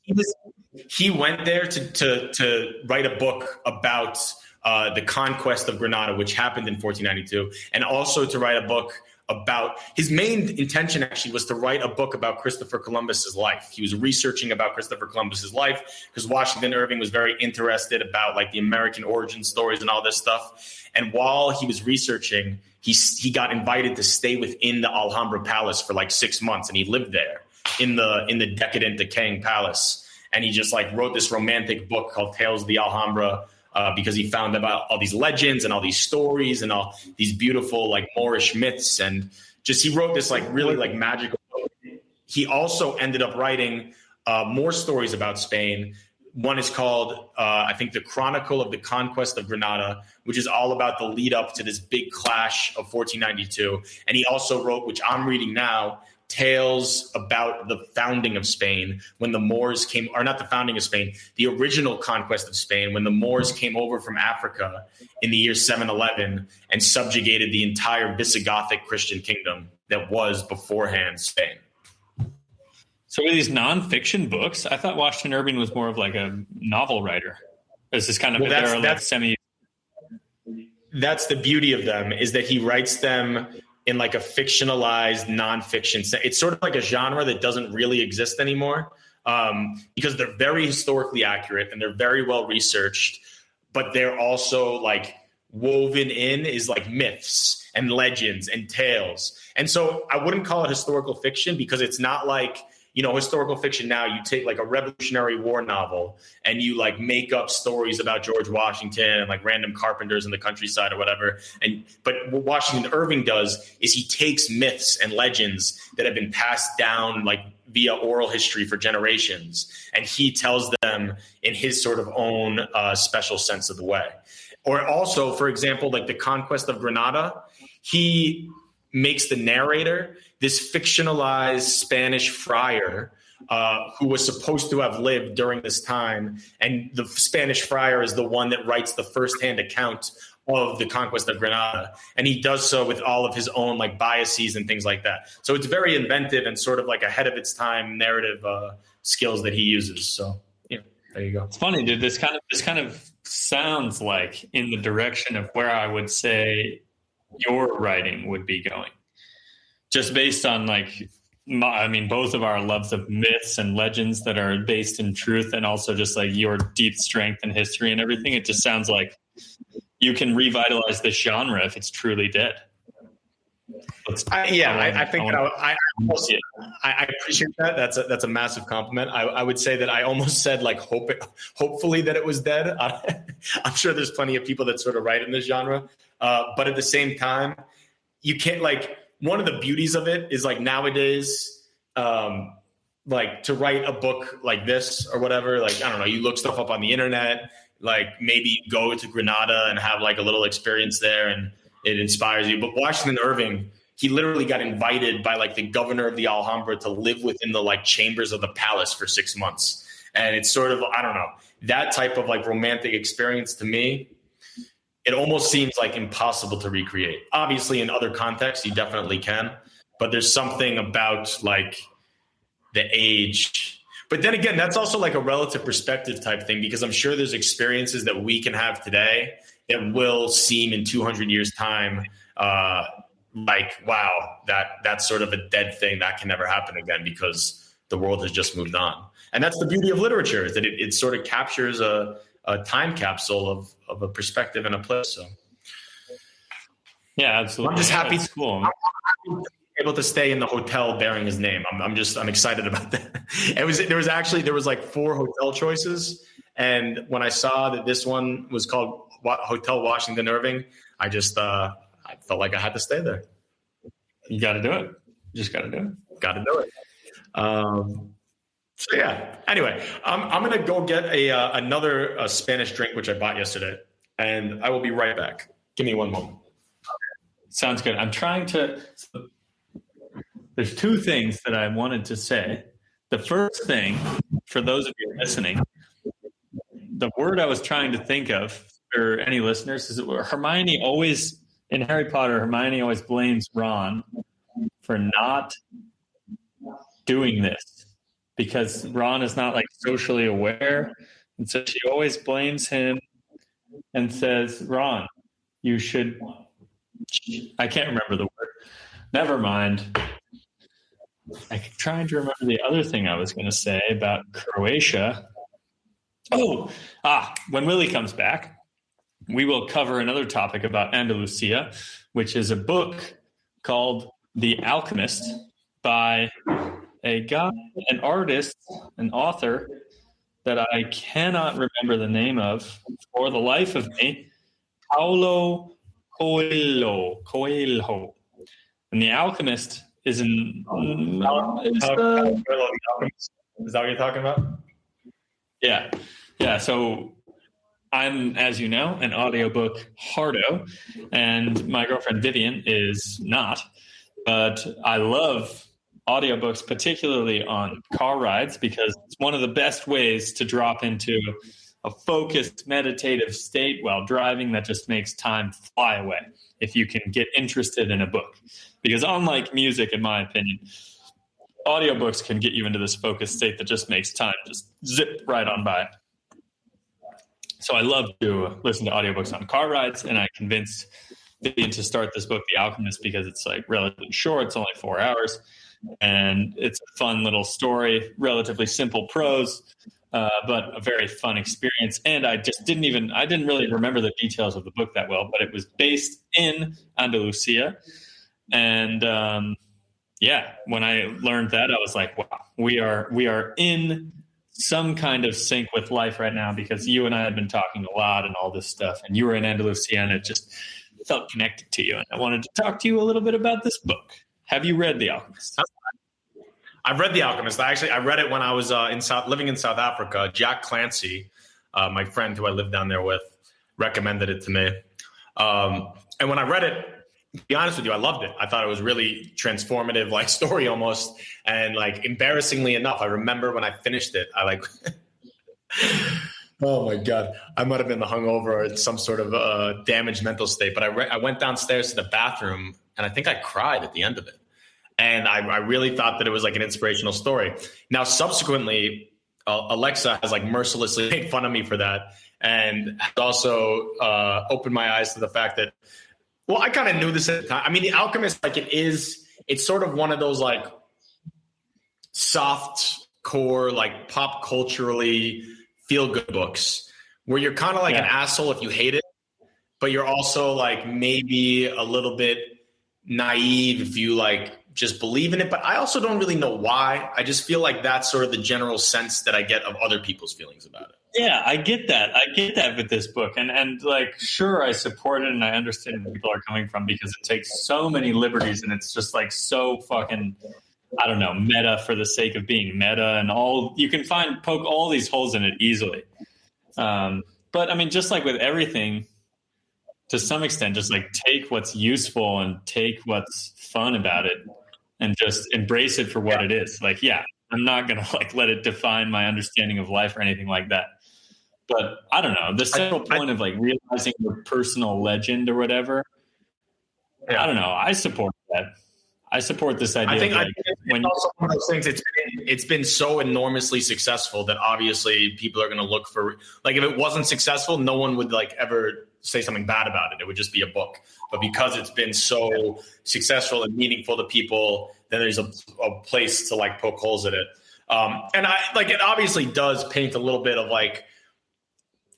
S3: He went there to write a book about the conquest of Granada, which happened in 1492, and also to write a book about, his main intention actually was to write a book about Christopher Columbus's life. He was researching about Christopher Columbus's life because Washington Irving was very interested about like the American origin stories and all this stuff. And while he was researching, he got invited to stay within the Alhambra Palace for like 6 months, and he lived there in the decadent, decaying palace. And he just like wrote this romantic book called Tales of the Alhambra, because he found about all these legends and all these stories and all these beautiful like Moorish myths, and just he wrote this like really like magical book. He also ended up writing more stories about Spain. One is called, I think, The Chronicle of the Conquest of Granada, which is all about the lead up to this big clash of 1492. And he also wrote, which I'm reading now, tales about the founding of Spain, when the Moors came, or not the founding of Spain, the original conquest of Spain, when the Moors came over from Africa in the year 711 and subjugated the entire Visigothic Christian kingdom that was beforehand Spain.
S4: So are these nonfiction books? I thought Washington Irving was more of like a novel writer. Is this kind of that's
S3: the beauty of them, is that he writes them in like a fictionalized nonfiction. It's sort of like a genre that doesn't really exist anymore, because they're very historically accurate and they're very well researched, but they're also like woven in is like myths and legends and tales. And so I wouldn't call it historical fiction, because it's not like, historical fiction now, you take like a Revolutionary War novel and you like make up stories about George Washington and like random carpenters in the countryside or whatever. But what Washington Irving does is he takes myths and legends that have been passed down like via oral history for generations, and he tells them in his sort of own special sense of the way. Or also, for example, like the conquest of Granada, he makes the narrator this fictionalized Spanish friar who was supposed to have lived during this time. And the Spanish friar is the one that writes the firsthand account of the conquest of Granada. And he does so with all of his own like biases and things like that. So it's very inventive and sort of like ahead of its time narrative skills that he uses. So, there you go.
S4: It's funny, dude. This kind of sounds like in the direction of where I would say your writing would be going. Just based on both of our loves of myths and legends that are based in truth, and also just like your deep strength in history and everything. It just sounds like you can revitalize this genre if it's truly dead.
S3: I appreciate that. That's a massive compliment. I would say that I almost said like hopefully that it was dead. I'm sure there's plenty of people that sort of write in this genre, but at the same time, you can't like. One of the beauties of it is like nowadays, like to write a book like this or whatever. Like I don't know, you look stuff up on the internet. Like maybe go to Granada and have like a little experience there, and it inspires you. But Washington Irving, he literally got invited by like the governor of the Alhambra to live within the like chambers of the palace for 6 months. And it's sort of, I don't know, that type of like romantic experience to me, it almost seems like impossible to recreate. Obviously in other contexts, you definitely can, but there's something about like the age. But then again, that's also like a relative perspective type thing, because I'm sure there's experiences that we can have today that will seem in 200 years time, like, wow, that's sort of a dead thing that can never happen again because the world has just moved on. And that's the beauty of literature, is that it sort of captures a time capsule of a perspective and a place. So,
S4: yeah, absolutely.
S3: I'm just happy.
S4: That's cool.
S3: I'm happy to be able to stay in the hotel bearing his name. I'm excited about that. There was like 4 hotel choices, and when I saw that this one was called Hotel Washington Irving, I just I felt like I had to stay there.
S4: You got to do it. You just got to do it.
S3: Got to do it. So yeah. Anyway, I'm gonna go get another Spanish drink which I bought yesterday, and I will be right back. Give me one moment.
S4: Sounds good. I'm trying to. There's 2 things that I wanted to say. The first thing, for those of you listening, the word I was trying to think of for any listeners is Hermione always, in Harry Potter, Hermione always blames Ron for not doing this because Ron is not like socially aware. And so she always blames him and says, Ron, you should, I can't remember the word. Never mind. I'm trying to remember the other thing I was going to say about Croatia. When Willie comes back, we will cover another topic about Andalusia, which is a book called The Alchemist by a guy, an artist, an author that I cannot remember the name of for the life of me, Paulo Coelho. And The Alchemist is in...
S3: Is that what you're talking about?
S4: Yeah. Yeah, so I'm, as you know, an audiobook hardo, and my girlfriend Vivian is not. But I love audiobooks, particularly on car rides, because it's one of the best ways to drop into a focused, meditative state while driving that just makes time fly away if you can get interested in a book. Because unlike music, in my opinion, audiobooks can get you into this focused state that just makes time just zip right on by. So I love to listen to audiobooks on car rides, and I convinced Vivian to start this book, The Alchemist, because it's like relatively short. It's only 4 hours, and it's a fun little story, relatively simple prose, but a very fun experience. And I didn't really remember the details of the book that well, but it was based in Andalusia. And when I learned that, I was like, wow, we are in some kind of sync with life right now, because you and I had been talking a lot and all this stuff, and you were in Andalusia, and it just felt connected to you. And I wanted to talk to you a little bit about this book. Have you read The Alchemist?
S3: I've read The Alchemist. I read it when I was living in South Africa. Jack Clancy, my friend who I lived down there with, recommended it to me. And when I read it, to be honest with you, I loved it. I thought it was really transformative, like story almost. And like embarrassingly enough, I remember when I finished it, I like Oh my God. I might have been hungover or in some sort of damaged mental state, but I went downstairs to the bathroom and I think I cried at the end of it. And I really thought that it was like an inspirational story. Now, subsequently, Alexa has like mercilessly made fun of me for that, and has also opened my eyes to the fact that, well, I kind of knew this at the time. I mean, The Alchemist, like it's sort of one of those like soft core, like pop culturally feel good books where you're kind of like an asshole if you hate it, but you're also like maybe a little bit naive if you like just believe in it. But I also don't really know why. I just feel like that's sort of the general sense that I get of other people's feelings about it.
S4: Yeah, I get that. I get that with this book. And like, sure, I support it and I understand where people are coming from because it takes so many liberties and it's just like so fucking, I don't know, meta for the sake of being meta and all. You can poke all these holes in it easily. But I mean, just like with everything, to some extent, just like take what's useful and take what's fun about it and just embrace it for what it is. Like, yeah, I'm not going to like let it define my understanding of life or anything like that. But I don't know, the central point of like realizing your personal legend or whatever. Yeah. I don't know. I support that. I support this idea.
S3: I think,
S4: like,
S3: it's also one of those things. It's been so enormously successful that obviously people are going to look for, like, if it wasn't successful, no one would like ever say something bad about it. It would just be a book. But because it's been so successful and meaningful to people, then there's a place to like poke holes in it. And I like, it obviously does paint a little bit of like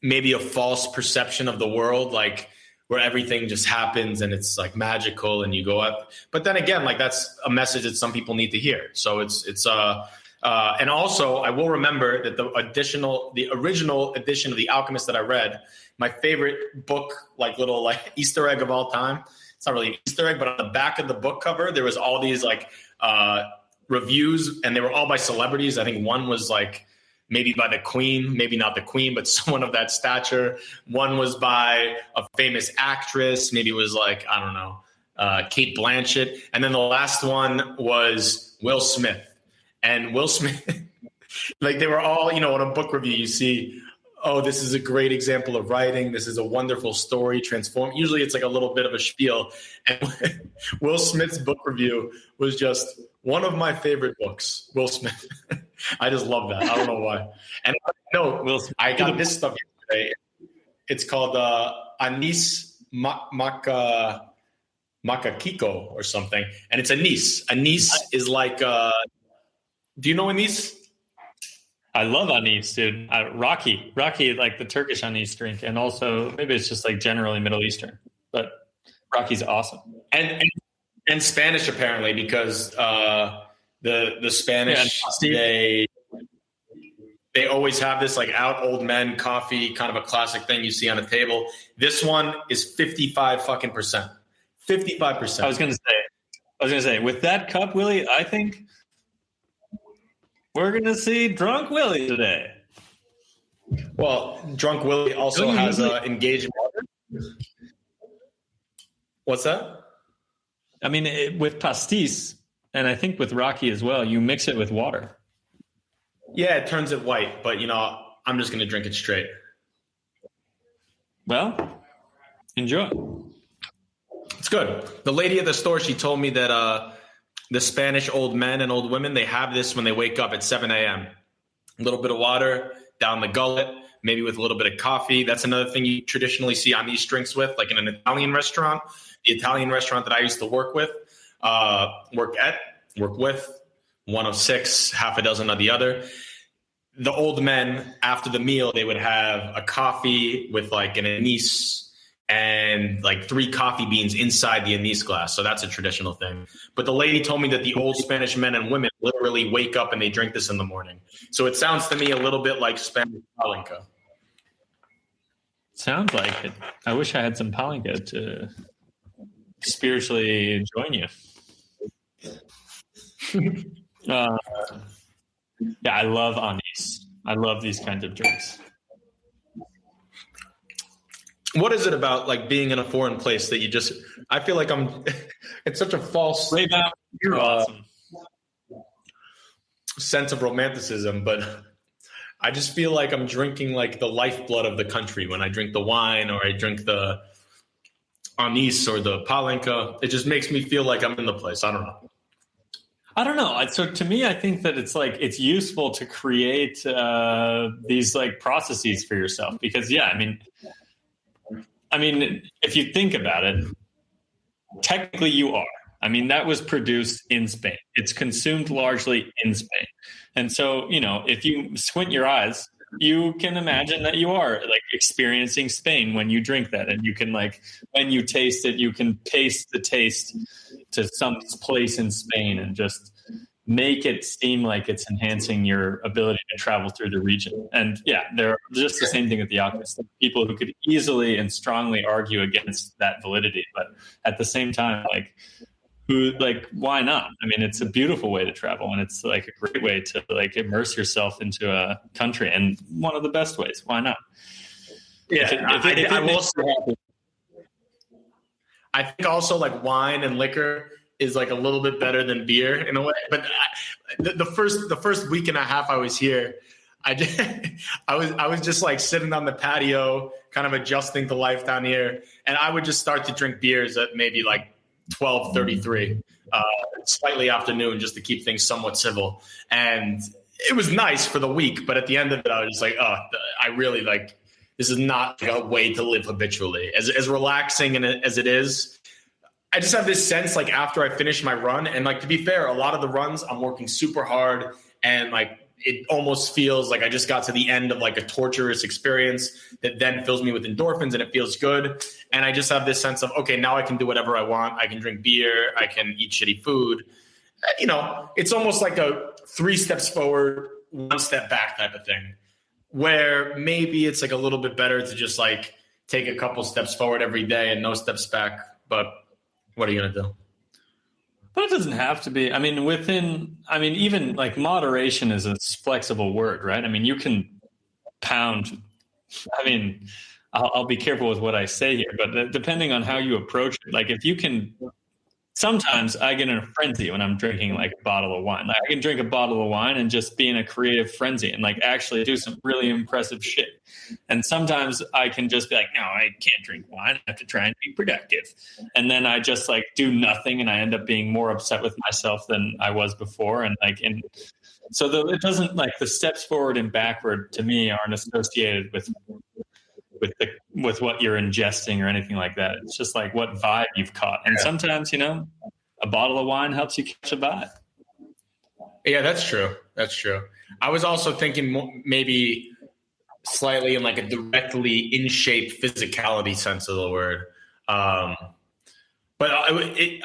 S3: maybe a false perception of the world, like where everything just happens and it's like magical and you go up. But then again, like that's a message that some people need to hear. So and also I will remember that the original edition of The Alchemist that I read, my favorite book, like little like Easter egg of all time. It's not really an Easter egg, but on the back of the book cover, there was all these like reviews and they were all by celebrities. I think one was like maybe by the Queen, maybe not the Queen, but someone of that stature. One was by a famous actress. Maybe it was like, I don't know, Kate Blanchett. And then the last one was Will Smith. And Will Smith, like they were all, you know, in a book review, you see, oh, this is a great example of writing. This is a wonderful story, transform. Usually it's like a little bit of a spiel. And Will Smith's book review was just one of my favorite books, Will Smith. I just love that. I don't know why. And no, I got this stuff yesterday. It's called Anise Makakiko or something. And it's anise. Anise is like, do you know anise?
S4: I love anise, dude. Rocky, like the Turkish anise drink. And also maybe it's just like generally Middle Eastern, but Rocky's awesome.
S3: And Spanish apparently, because the Spanish, they always have this like out old men coffee, kind of a classic thing you see on a table. This one is 55%. 55%.
S4: I was gonna say with that cup, Willie, I think we're gonna see Drunk Willie today.
S3: Well, Drunk Willie also has engaged. What's that?
S4: I mean, with pastis, and I think with Rocky as well, you mix it with water.
S3: Yeah, it turns it white, but, you know, I'm just going to drink it straight.
S4: Well, enjoy.
S3: It's good. The lady at the store, she told me that the Spanish old men and old women, they have this when they wake up at 7 a.m. A little bit of water down the gullet, maybe with a little bit of coffee. That's another thing you traditionally see on these drinks with, like in an Italian restaurant. The Italian restaurant that I used to work with, one of six, half a dozen of the other. The old men, after the meal, they would have a coffee with like an anise and like 3 coffee beans inside the anise glass. So that's a traditional thing. But the lady told me that the old Spanish men and women literally wake up and they drink this in the morning. So it sounds to me a little bit like Spanish palinka.
S4: Sounds like it. I wish I had some palinka to spiritually join you. Yeah, I love anise. I love these kinds of drinks.
S3: What is it about like being in a foreign place that you just, I feel like it's such a false
S4: You're awesome.
S3: sense of romanticism, but I just feel like I'm drinking like the lifeblood of the country when I drink the wine or I drink the anise or the palenka. It just makes me feel like I'm in the place. I don't know.
S4: So to me, I think that it's useful to create these like processes for yourself because, I mean, if you think about it, technically you are. I mean, that was produced in Spain. It's consumed largely in Spain. And so, if you squint your eyes, you can imagine that you are like experiencing Spain when you drink that. And you can when you taste it, you can taste the taste to some place in Spain and just make it seem like it's enhancing your ability to travel through the region. And they're just the same thing with the alchemists. People who could easily and strongly argue against that validity. But at the same time, why not? I mean, it's a beautiful way to travel and it's like a great way to like immerse yourself into a country and one of the best ways. Why not?
S3: Yeah. I think also like wine and liquor is like a little bit better than beer in a way. But the first week and a half I was here, I was just like sitting on the patio, kind of adjusting to life down here. And I would just start to drink beers at maybe like 12:33, slightly afternoon, just to keep things somewhat civil. And it was nice for the week, but at the end of it, I was just like, I really like, this is not a way to live habitually. As relaxing as it is, I just have this sense like after I finish my run, and like to be fair, a lot of the runs I'm working super hard and like it almost feels like I just got to the end of like a torturous experience that then fills me with endorphins and it feels good. And I just have this sense of, okay, now I can do whatever I want. I can drink beer. I can eat shitty food. It's almost like a 3 steps forward, 1 step back type of thing, where maybe it's like a little bit better to just like take a couple steps forward every day and no steps back. But what are you going to do?
S4: But it doesn't have to be. I mean, even like moderation is a flexible word, right? I mean, you can pound. I mean, I'll be careful with what I say here, but depending on how you approach it, like if you can, sometimes I get in a frenzy when I'm drinking like a bottle of wine. Like I can drink a bottle of wine and just be in a creative frenzy and like actually do some really impressive shit. And sometimes I can just be like, no, I can't drink wine. I have to try and be productive. And then I just like do nothing and I end up being more upset with myself than I was before. And so it doesn't like the steps forward and backward to me aren't associated with what you're ingesting or anything like that. It's just like what vibe you've caught. And sometimes, a bottle of wine helps you catch a vibe.
S3: Yeah, that's true. That's true. I was also thinking maybe slightly in like a directly in shape physicality sense of the word. But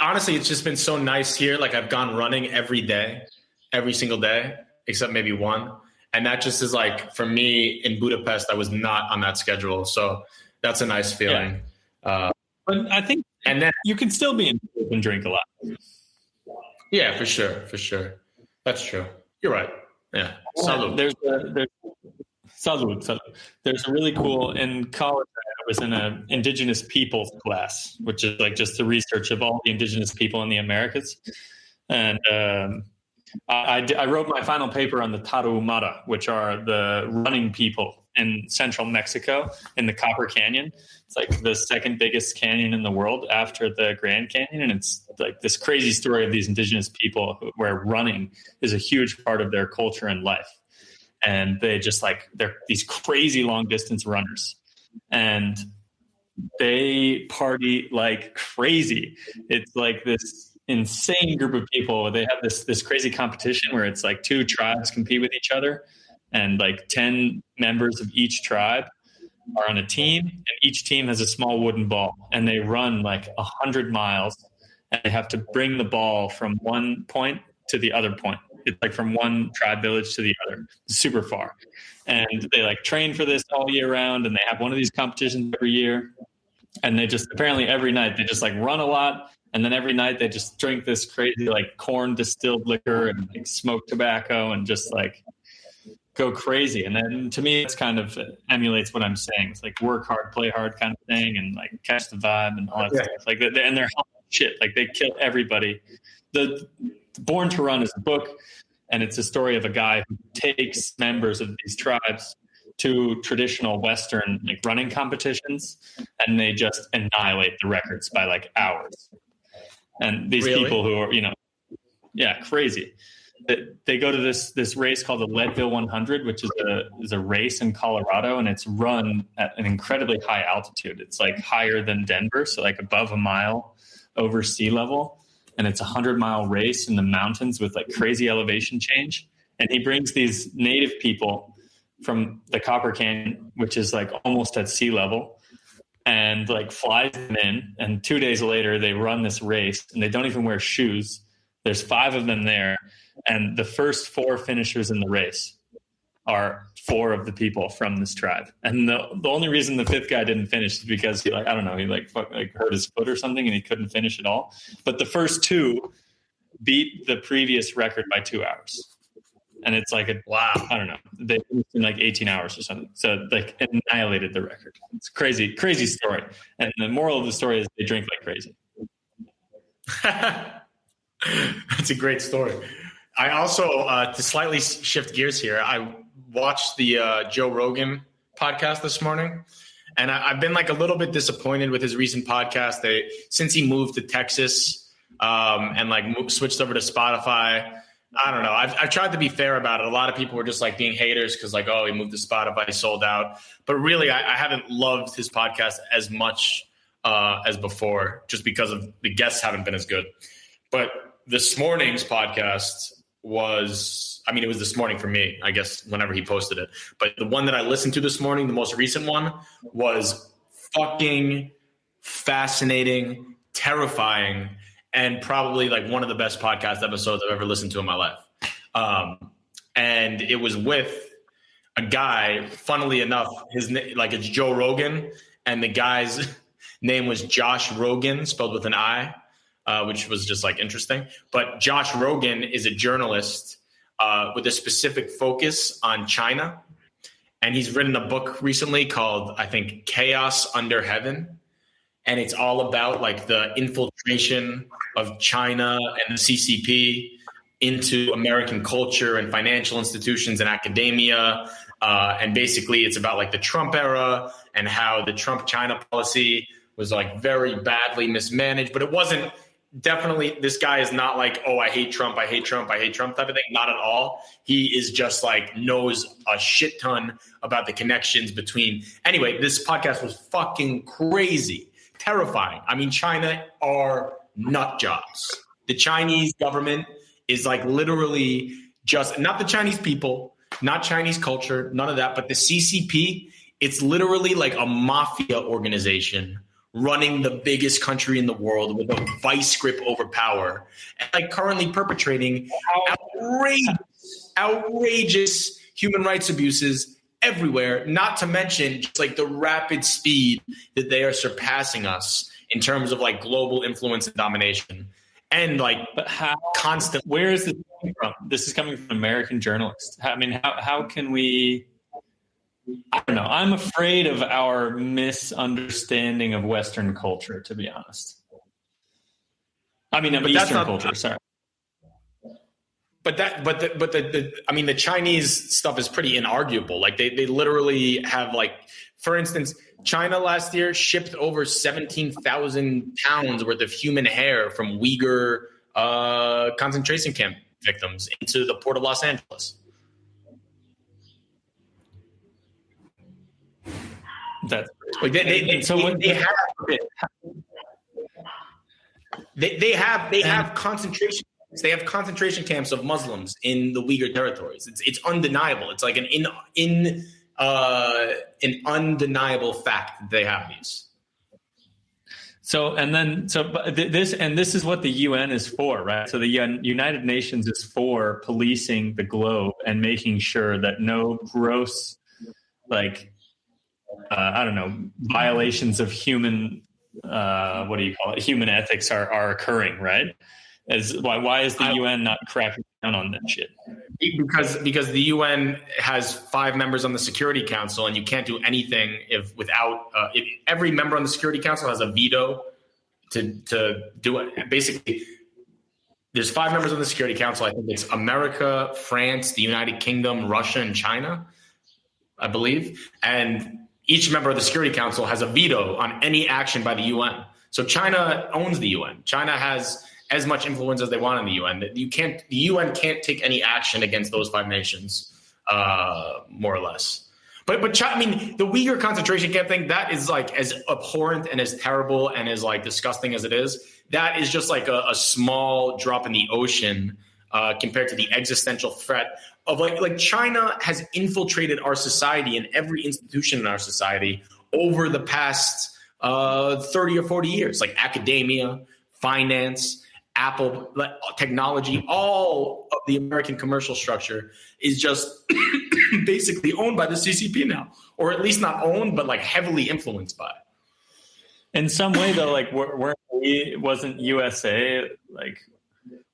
S3: honestly, it's just been so nice here. Like I've gone running every single day, except maybe one. And that just is like, for me in Budapest, I was not on that schedule. So that's a nice feeling.
S4: Yeah. But I think you can still be in and drink a lot.
S3: Yeah, for sure. For sure. That's true. You're right. Yeah. Salud.
S4: There's a really cool, in college, I was in an indigenous peoples class, which is like just the research of all the indigenous people in the Americas. And, I wrote my final paper on the Tarahumara, which are the running people in central Mexico in the Copper Canyon. It's like the second biggest canyon in the world after the Grand Canyon. And it's like this crazy story of these indigenous people where running is a huge part of their culture and life. And they're these crazy long distance runners. And they party like crazy. It's like this insane group of people. They have this crazy competition where it's like 2 tribes compete with each other, and like 10 members of each tribe are on a team, and each team has a small wooden ball, and they run like 100 miles, and they have to bring the ball from one point to the other point. It's like from one tribe village to the other, super far. And they like train for this all year round, and they have one of these competitions every year. And they just apparently every night they just like run a lot. And then every night they just drink this crazy like corn distilled liquor and like smoke tobacco and just like go crazy. And then to me, it's kind of emulates what I'm saying. It's like work hard, play hard kind of thing, and like catch the vibe and all that stuff. Like and they're shit. Like they kill everybody. The Born to Run is a book. And it's a story of a guy who takes members of these tribes to traditional Western like running competitions, and they just annihilate the records by like hours. And these people who are, crazy. They go to this race called the Leadville 100, which is a race in Colorado, and it's run at an incredibly high altitude. It's like higher than Denver, so like above a mile over sea level. And it's a 100-mile race in the mountains with like crazy elevation change. And he brings these native people from the Copper Canyon, which is like almost at sea level, and like flies them in. And 2 days later, they run this race, and they don't even wear shoes. There's 5 of them there. And the first 4 finishers in the race are 4 of the people from this tribe. And the only reason the 5th guy didn't finish is because he hurt his foot or something and he couldn't finish at all. But the first 2 beat the previous record by 2 hours. And it's like I don't know. They finished in like 18 hours or something. So like annihilated the record. It's crazy, crazy story. And the moral of the story is they drink like crazy.
S3: That's a great story. I also, to slightly shift gears here, I watched the Joe Rogan podcast this morning, and I've been like a little bit disappointed with his recent podcast. Since he moved to Texas and like switched over to Spotify, I don't know. I've tried to be fair about it. A lot of people were just like being haters because like, oh, he moved to Spotify, he sold out. But really, I haven't loved his podcast as much as before, just because of the guests haven't been as good. But this morning's podcast it was this morning for me, I guess, whenever he posted it. But the one that I listened to this morning, the most recent one, was fucking fascinating, terrifying, and probably like one of the best podcast episodes I've ever listened to in my life. And it was with a guy, funnily enough, it's Joe Rogan, and the guy's name was Josh Rogan, spelled with an I. Which was just like interesting. But Josh Rogan is a journalist with a specific focus on China. And he's written a book recently called, I think, Chaos Under Heaven. And it's all about like the infiltration of China and the CCP into American culture and financial institutions and academia. And basically it's about like the Trump era and how the Trump China policy was like very badly mismanaged. But it wasn't. Definitely, this guy is not like, oh, I hate Trump type of thing. Not at all. He is just like knows a shit ton about the connections between. Anyway, this podcast was fucking crazy, terrifying. I mean, China are nut jobs. The Chinese government is like literally just not the Chinese people, not Chinese culture, none of that. But the CCP, it's literally like a mafia organization running the biggest country in the world with a vice grip over power, and like currently perpetrating outrageous human rights abuses everywhere, not to mention just like the rapid speed that they are surpassing us in terms of like global influence and domination. And like,
S4: but how
S3: constant.
S4: Where is this coming from? This is coming from American journalists. I mean, how can we? I don't know. I'm afraid of our misunderstanding of Western culture, to be honest. I mean, of Eastern culture. Sorry.
S3: But the Chinese stuff is pretty inarguable. Like they literally have like, for instance, China last year shipped over 17,000 pounds worth of human hair from Uyghur concentration camp victims into the port of Los Angeles.
S4: That's
S3: like they have concentration. They have concentration camps of Muslims in the Uyghur territories. It's undeniable. It's like an undeniable fact that they have these.
S4: This is what the UN is for, right? So the United Nations is for policing the globe and making sure that no gross, violations of human, human ethics are occurring, right? Why is the UN not cracking down on that shit?
S3: Because the UN has 5 members on the Security Council, and you can't do anything if every member on the Security Council has a veto to do it. Basically, there's 5 members of the Security Council. I think it's America, France, the United Kingdom, Russia, and China, I believe. And each member of the Security Council has a veto on any action by the UN. So China owns the UN. China has as much influence as they want in the UN. The UN can't take any action against those 5 nations, more or less. But China, I mean, the Uyghur concentration camp thing, that is like as abhorrent and as terrible and as like disgusting as it is. That is just like a small drop in the ocean compared to the existential threat of like China has infiltrated our society and every institution in our society over the past 30 or 40 years, like academia, finance, Apple, technology, all of the American commercial structure is just basically owned by the CCP now, or at least not owned, but like heavily influenced by it.
S4: In some way, though, like wasn't USA, like,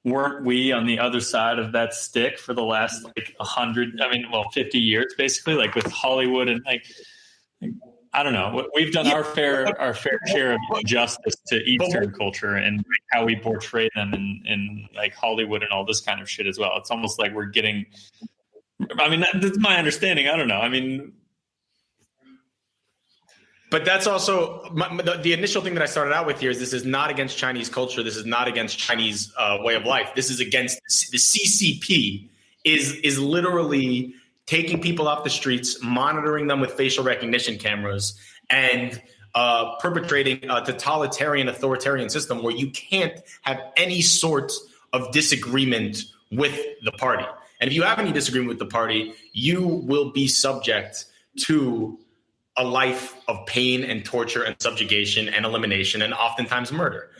S4: weren't we on the other side of that stick for the last like 50 years, basically, like with Hollywood and like I don't know. We've done our fair share of justice to Eastern culture and how we portray them in like Hollywood and all this kind of shit as well. It's almost like we're getting. I mean, that's my understanding. I don't know. I mean,
S3: but that's also the initial thing that I started out with here is this is not against Chinese culture. This is not against Chinese way of life. This is against the CCP is literally taking people off the streets, monitoring them with facial recognition cameras, and perpetrating a totalitarian, authoritarian system where you can't have any sort of disagreement with the party. And if you have any disagreement with the party, you will be subject to a life of pain and torture and subjugation and elimination and oftentimes murder.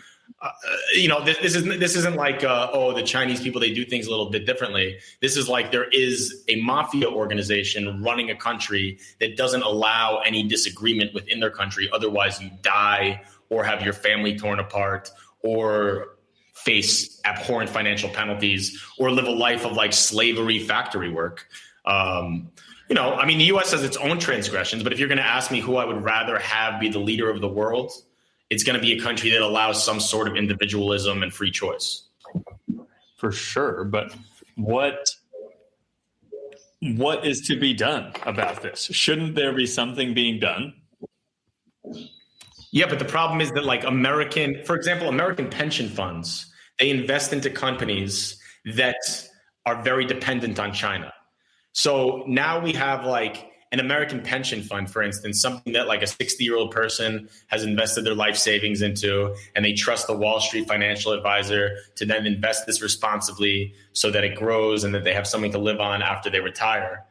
S3: This isn't like, the Chinese people, they do things a little bit differently. This is like there is a mafia organization running a country that doesn't allow any disagreement within their country. Otherwise, you die or have your family torn apart or face abhorrent financial penalties or live a life of like slavery factory work. The U.S. has its own transgressions, but if you're going to ask me who I would rather have be the leader of the world, it's going to be a country that allows some sort of individualism and free choice.
S4: For sure. But what is to be done about this? Shouldn't there be something being done?
S3: Yeah, but the problem is that like American pension funds, they invest into companies that are very dependent on China. So now we have like an American pension fund, for instance, something that like a 60-year-old person has invested their life savings into, and they trust the Wall Street financial advisor to then invest this responsibly so that it grows and that they have something to live on after they retire.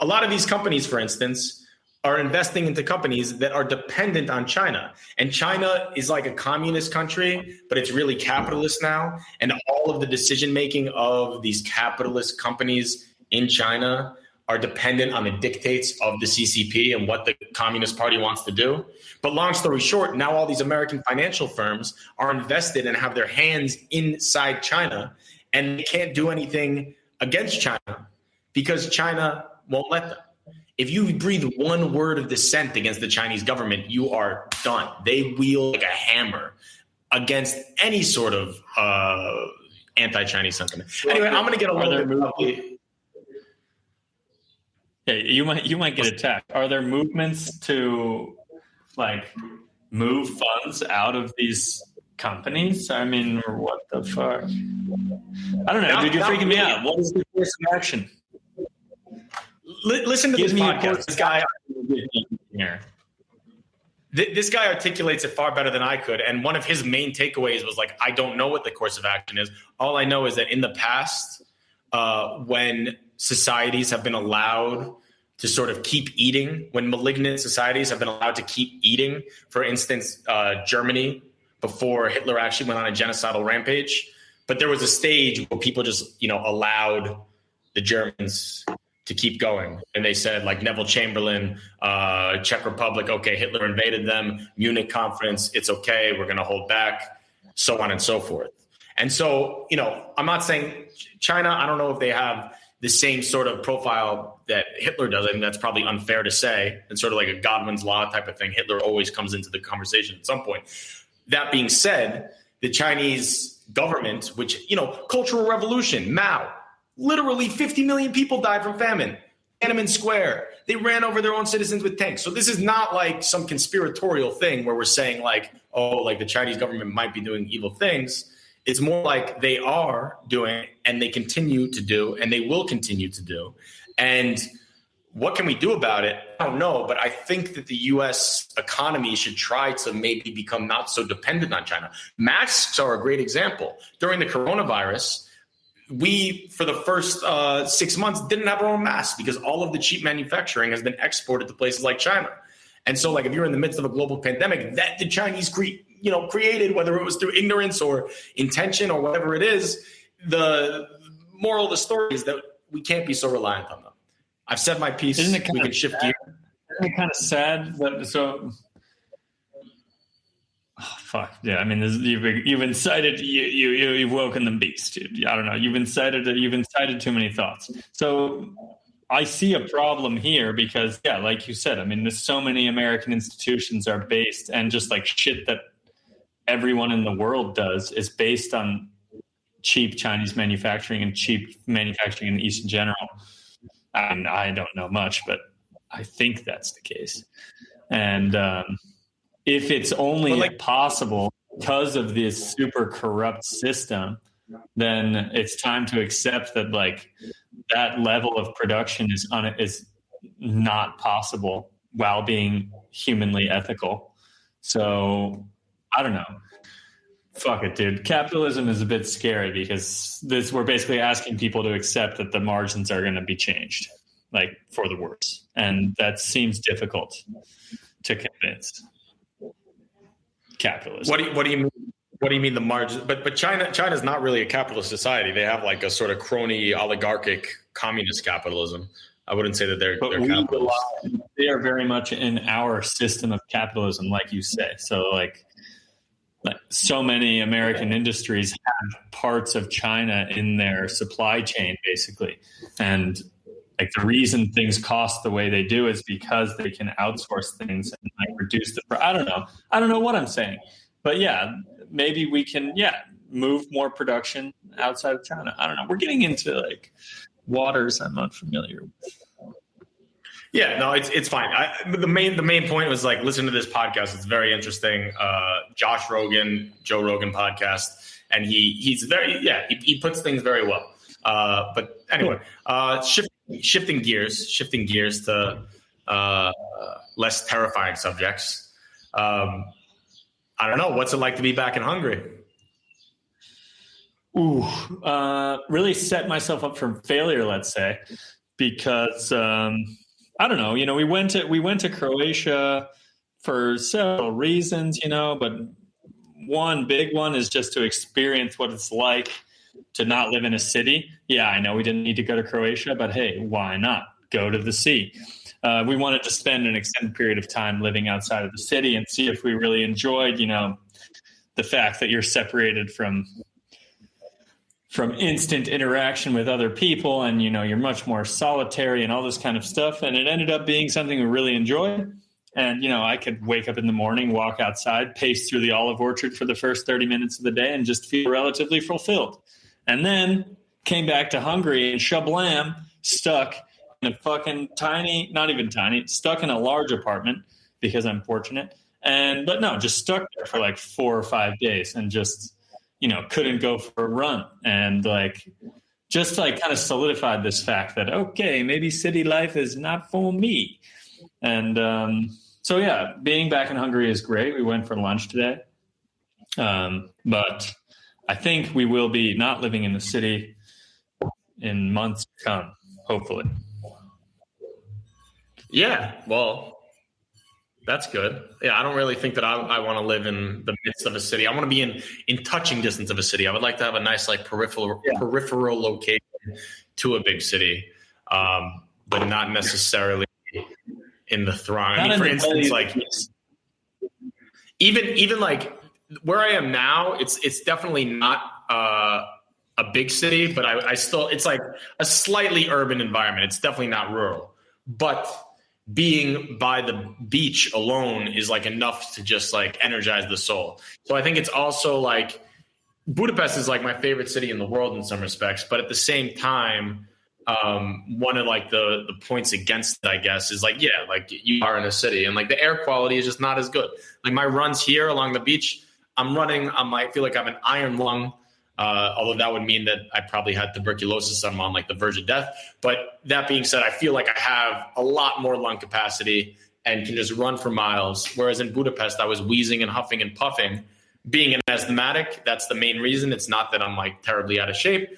S3: A lot of these companies, for instance, are investing into companies that are dependent on China. And China is like a communist country, but it's really capitalist now. And all of the decision-making of these capitalist companies in China are dependent on the dictates of the CCP and what the Communist Party wants to do. But long story short, now all these American financial firms are invested and have their hands inside China, and they can't do anything against China because China won't let them. If you breathe one word of dissent against the Chinese government, you are done. They wield like a hammer against any sort of anti-Chinese sentiment. Anyway, I'm going to get a little bit.
S4: Yeah, you might get attacked. Are there movements to like move funds out of these companies? I mean, what the fuck? I don't know, dude. You're freaking me out. What is the course of action?
S3: Listen to this podcast. This guy articulates it far better than I could. And one of his main takeaways was like, I don't know what the course of action is. All I know is that in the past, when societies have been allowed to sort of keep eating, when malignant societies have been allowed to keep eating, for instance, Germany, before Hitler actually went on a genocidal rampage. But there was a stage where people just, allowed the Germans to keep going. And they said, like Neville Chamberlain, Czech Republic, okay, Hitler invaded them, Munich conference, it's okay, we're going to hold back, so on and so forth. And so, I'm not saying China, I don't know if they have the same sort of profile that Hitler does. I think that's probably unfair to say. It's sort of like a Godwin's law type of thing. Hitler always comes into the conversation at some point. That being said, the Chinese government, which, Cultural Revolution, Mao, literally 50 million people died from famine. Tiananmen Square, they ran over their own citizens with tanks. So this is not like some conspiratorial thing where we're saying like, oh, like the Chinese government might be doing evil things. It's more like they are doing, and they continue to do, and they will continue to do. And what can we do about it? I don't know, but I think that the U.S. economy should try to maybe become not so dependent on China. Masks are a great example. During the coronavirus, we, for the first 6 months, didn't have our own masks because all of the cheap manufacturing has been exported to places like China. And so, like, if you're in the midst of a global pandemic that the Chinese created, whether it was through ignorance or intention or whatever it is, the moral of the story is that we can't be so reliant on them. I've said my piece.
S4: Isn't it
S3: we can shift gears.
S4: Isn't it kind of sad that fuck yeah! I mean, you've incited you've woken the beast, dude. I don't know. You've incited too many thoughts. So I see a problem here because, yeah, like you said, I mean, there's so many American institutions are based, and just like shit that everyone in the world does is based on cheap Chinese manufacturing and cheap manufacturing in the East in general. I don't know much, but I think that's the case. And if it's only possible because of this super corrupt system, then it's time to accept that like that level of production is not possible while being humanly ethical. So I don't know. Fuck it, dude. Capitalism is a bit scary because we're basically asking people to accept that the margins are going to be changed, like for the worse. And that seems difficult to convince. Capitalism.
S3: What do you mean? What do you mean the margins? But China's not really a capitalist society. They have like a sort of crony oligarchic communist capitalism. I wouldn't say that they're capitalist.
S4: They are very much in our system of capitalism, like you say. So like so many American industries have parts of China in their supply chain, basically. And like the reason things cost the way they do is because they can outsource things and like reduce I don't know what I'm saying, but yeah, maybe we can, move more production outside of China. I don't know. We're getting into like waters I'm unfamiliar with.
S3: Yeah, no, it's fine. The main point was like, listen to this podcast. It's very interesting. Joe Rogan podcast. And he's very, he puts things very well. But anyway, shifting gears to less terrifying subjects. I don't know. What's it like to be back in Hungary?
S4: Really set myself up for failure, let's say, because I don't know. We went to Croatia for several reasons, but one big one is just to experience what it's like to not live in a city. Yeah, I know we didn't need to go to Croatia, but hey, why not go to the sea? We wanted to spend an extended period of time living outside of the city and see if we really enjoyed, the fact that you're separated from instant interaction with other people, and you're much more solitary and all this kind of stuff. And it ended up being something we really enjoyed. And I could wake up in the morning, walk outside, pace through the olive orchard for the first 30 minutes of the day and just feel relatively fulfilled. And then came back to Hungary and shablam, stuck in a fucking stuck in a large apartment because I'm fortunate. Just stuck there for like 4 or 5 days and just couldn't go for a run, and just kind of solidified this fact that, okay, maybe city life is not for me. And so, yeah, being back in Hungary is great. We went for lunch today. But I think we will be not living in the city in months to come, hopefully.
S3: Yeah, well, that's good. Yeah, I don't really think that I want to live in the midst of a city. I want to be in touching distance of a city. I would like to have a nice peripheral location to a big city, but not necessarily in the throng. For instance, even like where I am now, it's definitely not a big city, but I still, it's like a slightly urban environment. It's definitely not rural, but being by the beach alone is like enough to just like energize the soul. So I think it's also like Budapest is like my favorite city in the world in some respects, but at the same time, one of like the points against it, I guess, is like, yeah, like you are in a city and like the air quality is just not as good. Like my runs here along the beach, I feel like I have an iron lung. Although that would mean that I probably had tuberculosis. I'm on like the verge of death. But that being said, I feel like I have a lot more lung capacity and can just run for miles. Whereas in Budapest, I was wheezing and huffing and puffing. Being an asthmatic, that's the main reason. It's not that I'm like terribly out of shape,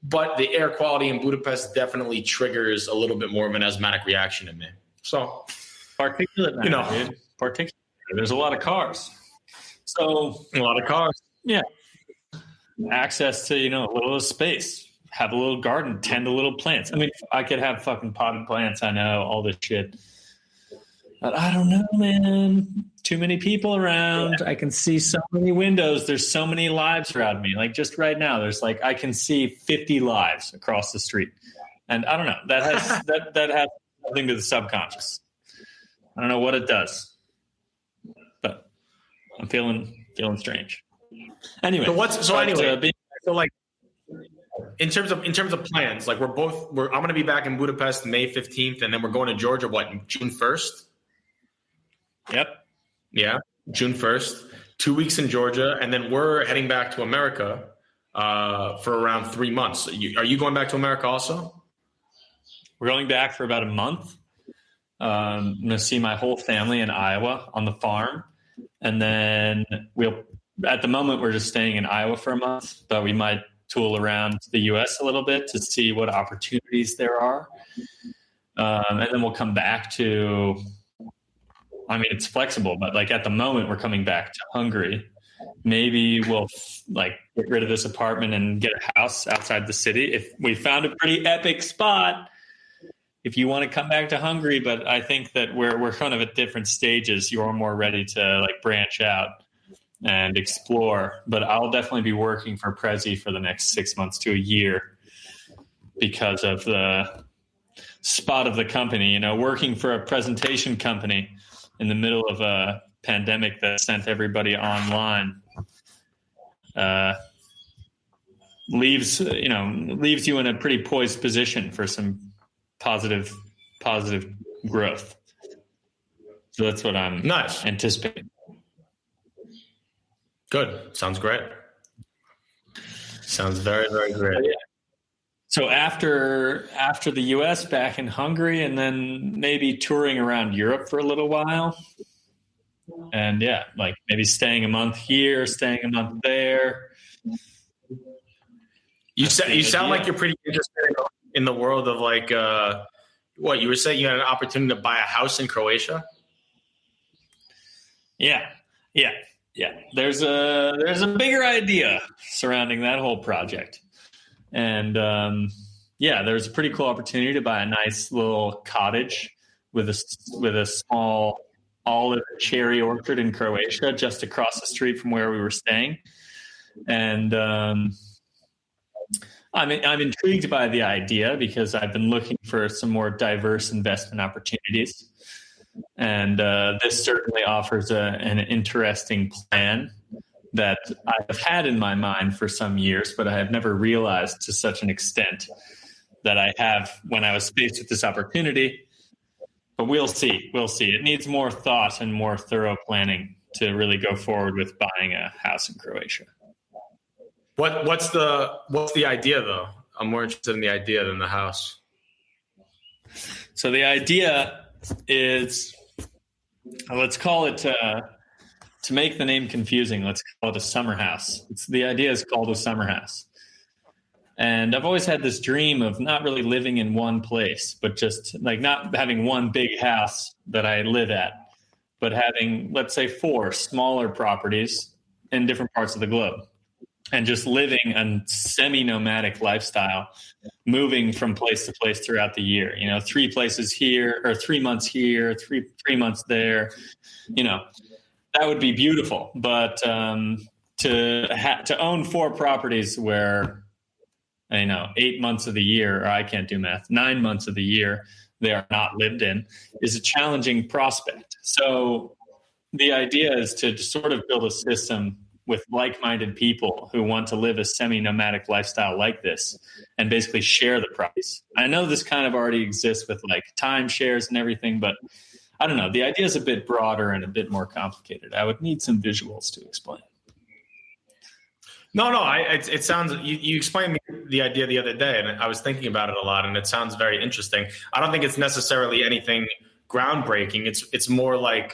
S3: but the air quality in Budapest definitely triggers a little bit more of an asthmatic reaction in me. So,
S4: particulate matter, dude. Particulate. There's a lot of cars. So
S3: a lot of cars.
S4: Yeah. Access to, a little space, have a little garden, tend to little plants. I mean, I could have fucking potted plants. I know all this shit. But I don't know, man. Too many people around. I can see so many windows. There's so many lives around me. Like just right now, there's like, I can see 50 lives across the street. And I don't know. That has that has something to the subconscious. I don't know what it does. But I'm feeling strange. Anyway,
S3: so like in terms of plans, like I'm going to be back in Budapest May 15th, and then we're going to Georgia. June 1st?
S4: Yep.
S3: Yeah, June 1st. 2 weeks in Georgia, and then we're heading back to America for around 3 months. Are you going back to America also?
S4: We're going back for about a month. I'm going to see my whole family in Iowa on the farm, and then at the moment, we're just staying in Iowa for a month, but we might tool around the U.S. a little bit to see what opportunities there are. And then we'll come back to, it's flexible, but like at the moment, we're coming back to Hungary. Maybe we'll like get rid of this apartment and get a house outside the city. If we found a pretty epic spot, if you want to come back to Hungary, but I think that we're kind of at different stages. You're more ready to like branch out and explore, but I'll definitely be working for Prezi for the next 6 months to a year because of the spot of the company, working for a presentation company in the middle of a pandemic that sent everybody online, leaves you in a pretty poised position for some positive growth. So that's what I'm anticipating.
S3: Good. Sounds great. Sounds very, very great.
S4: Yeah. So after the U.S., back in Hungary, and then maybe touring around Europe for a little while. And yeah, like maybe staying a month here, staying a month there.
S3: You sound like you're pretty interested in the world of like, what you were saying, you had an opportunity to buy a house in Croatia?
S4: Yeah. There's a bigger idea surrounding that whole project. And there's a pretty cool opportunity to buy a nice little cottage with a small olive cherry orchard in Croatia, just across the street from where we were staying. And I'm intrigued by the idea because I've been looking for some more diverse investment opportunities. And this certainly offers an interesting plan that I've had in my mind for some years, but I have never realized to such an extent that I have when I was faced with this opportunity. But we'll see. It needs more thought and more thorough planning to really go forward with buying a house in Croatia.
S3: What's the idea though? I'm more interested in the idea than the house.
S4: So the idea is, let's call it, to make the name confusing, let's call it a summer house. The idea is called a summer house. And I've always had this dream of not really living in one place, but just like not having one big house that I live at, but having, let's say, 4 smaller properties in different parts of the globe. And just living a semi-nomadic lifestyle, moving from place to place throughout the year. 3 places here, or 3 months here, three months there. That would be beautiful. But to own 4 properties where 8 months of the year, or I can't do math, 9 months of the year they are not lived in, is a challenging prospect. So the idea is to sort of build a system with like-minded people who want to live a semi-nomadic lifestyle like this and basically share the price. I know this kind of already exists with like timeshares and everything, but I don't know. The idea is a bit broader and a bit more complicated. I would need some visuals to explain.
S3: No, it sounds, you explained me the idea the other day, and I was thinking about it a lot, and it sounds very interesting. I don't think it's necessarily anything groundbreaking. It's more like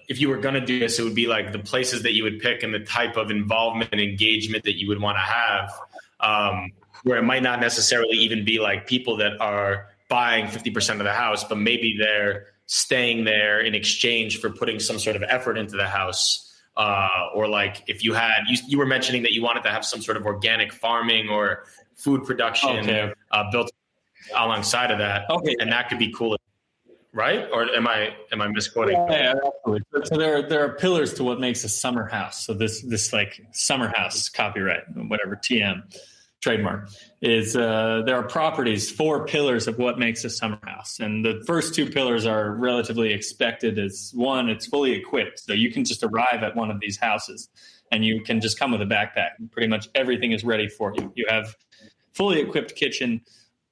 S3: if you were going to do this, it would be like the places that you would pick and the type of involvement and engagement that you would want to have, where it might not necessarily even be like people that are buying 50% of the house, but maybe they're staying there in exchange for putting some sort of effort into the house. Or like if you had, you were mentioning that you wanted to have some sort of organic farming or food production built alongside of that. Okay. And that could be cool. Right? Or am I misquoting?
S4: Yeah, absolutely. So there are pillars to what makes a summer house. So this like summer house copyright, whatever, TM trademark is there are properties, 4 pillars of what makes a summer house. And the first 2 pillars are relatively expected as one, it's fully equipped. So you can just arrive at one of these houses and you can just come with a backpack. Pretty much everything is ready for you. You have fully equipped kitchen.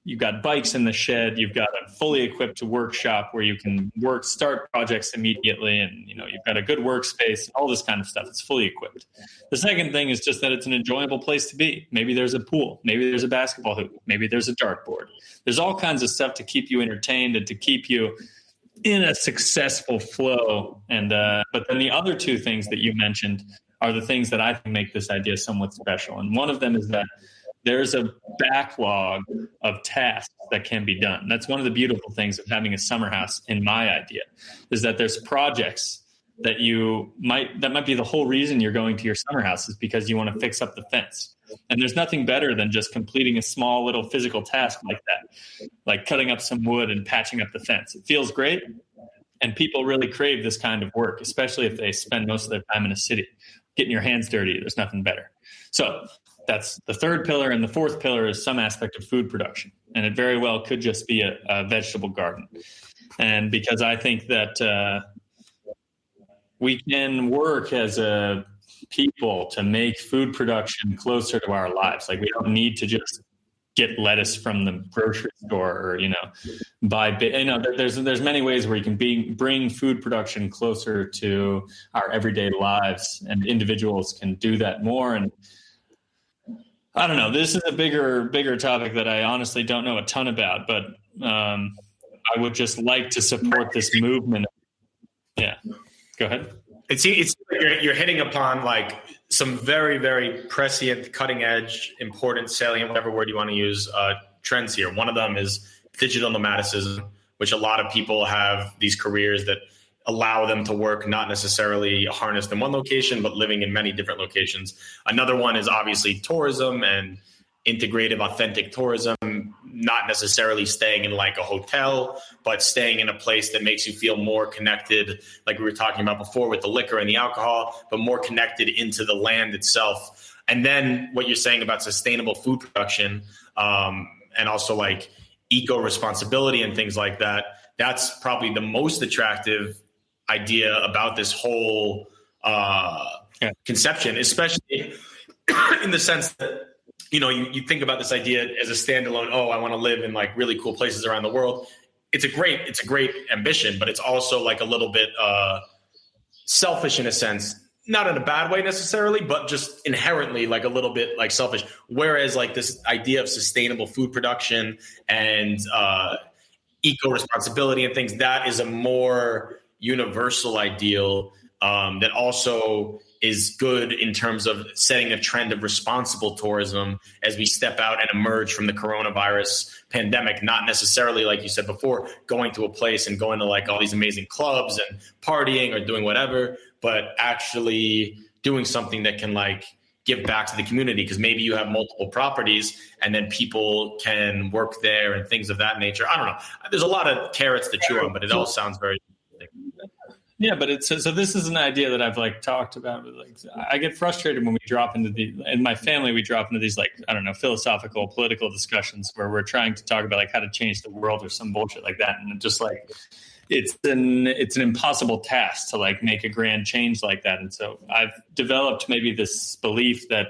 S4: You've got bikes in the shed. You've got a fully equipped workshop where you can start projects immediately. And, you've got a good workspace, all this kind of stuff. It's fully equipped. The second thing is just that it's an enjoyable place to be. Maybe there's a pool. Maybe there's a basketball hoop. Maybe there's a dartboard. There's all kinds of stuff to keep you entertained and to keep you in a successful flow. And, but then the other 2 things that you mentioned are the things that I think make this idea somewhat special. And one of them is that there's a backlog of tasks that can be done. That's one of the beautiful things of having a summer house, in my idea, is that there's projects that might be the whole reason you're going to your summer house is because you want to fix up the fence. And there's nothing better than just completing a small little physical task like that, like cutting up some wood and patching up the fence. It feels great. And people really crave this kind of work, especially if they spend most of their time in a city. Getting your hands dirty, there's nothing better. So that's the third pillar. And the fourth pillar is some aspect of food production. And it very well could just be a vegetable garden. And because I think that we can work as a people to make food production closer to our lives. Like we don't need to just get lettuce from the grocery store or, buy, there's many ways where you can bring food production closer to our everyday lives, and individuals can do that more. And I don't know, this is a bigger topic that I honestly don't know a ton about, but I would just like to support this movement. Yeah, go ahead.
S3: It's like you're hitting upon like some very, very prescient, cutting edge, important, salient, whatever word you want to use, trends here. One of them is digital nomadicism, which a lot of people have these careers that allow them to work not necessarily harnessed in one location, but living in many different locations. Another one is obviously tourism and integrative, authentic tourism, not necessarily staying in like a hotel, but staying in a place that makes you feel more connected, like we were talking about before with the liquor and the alcohol, but more connected into the land itself. And then what you're saying about sustainable food production, and also like eco-responsibility and things like that, that's probably the most attractive idea about this whole conception, especially in the sense that, you think about this idea as a standalone, I want to live in like really cool places around the world. It's a great ambition, but it's also like a little bit selfish in a sense, not in a bad way necessarily, but just inherently like a little bit like selfish. Whereas like this idea of sustainable food production and eco-responsibility and things, that is a more universal ideal that also is good in terms of setting a trend of responsible tourism as we step out and emerge from the coronavirus pandemic, not necessarily, like you said before, going to a place and going to like all these amazing clubs and partying or doing whatever, but actually doing something that can like give back to the community, because maybe you have multiple properties and then people can work there and things of that nature. I don't know. There's a lot of carrots to chew on, but it all sounds very
S4: Yeah, but so this is an idea that I've like talked about. Like, I get frustrated when we drop into in my family, we drop into these like, I don't know, philosophical, political discussions where we're trying to talk about like how to change the world or some bullshit like that. And just like, it's an impossible task to like make a grand change like that. And so I've developed maybe this belief that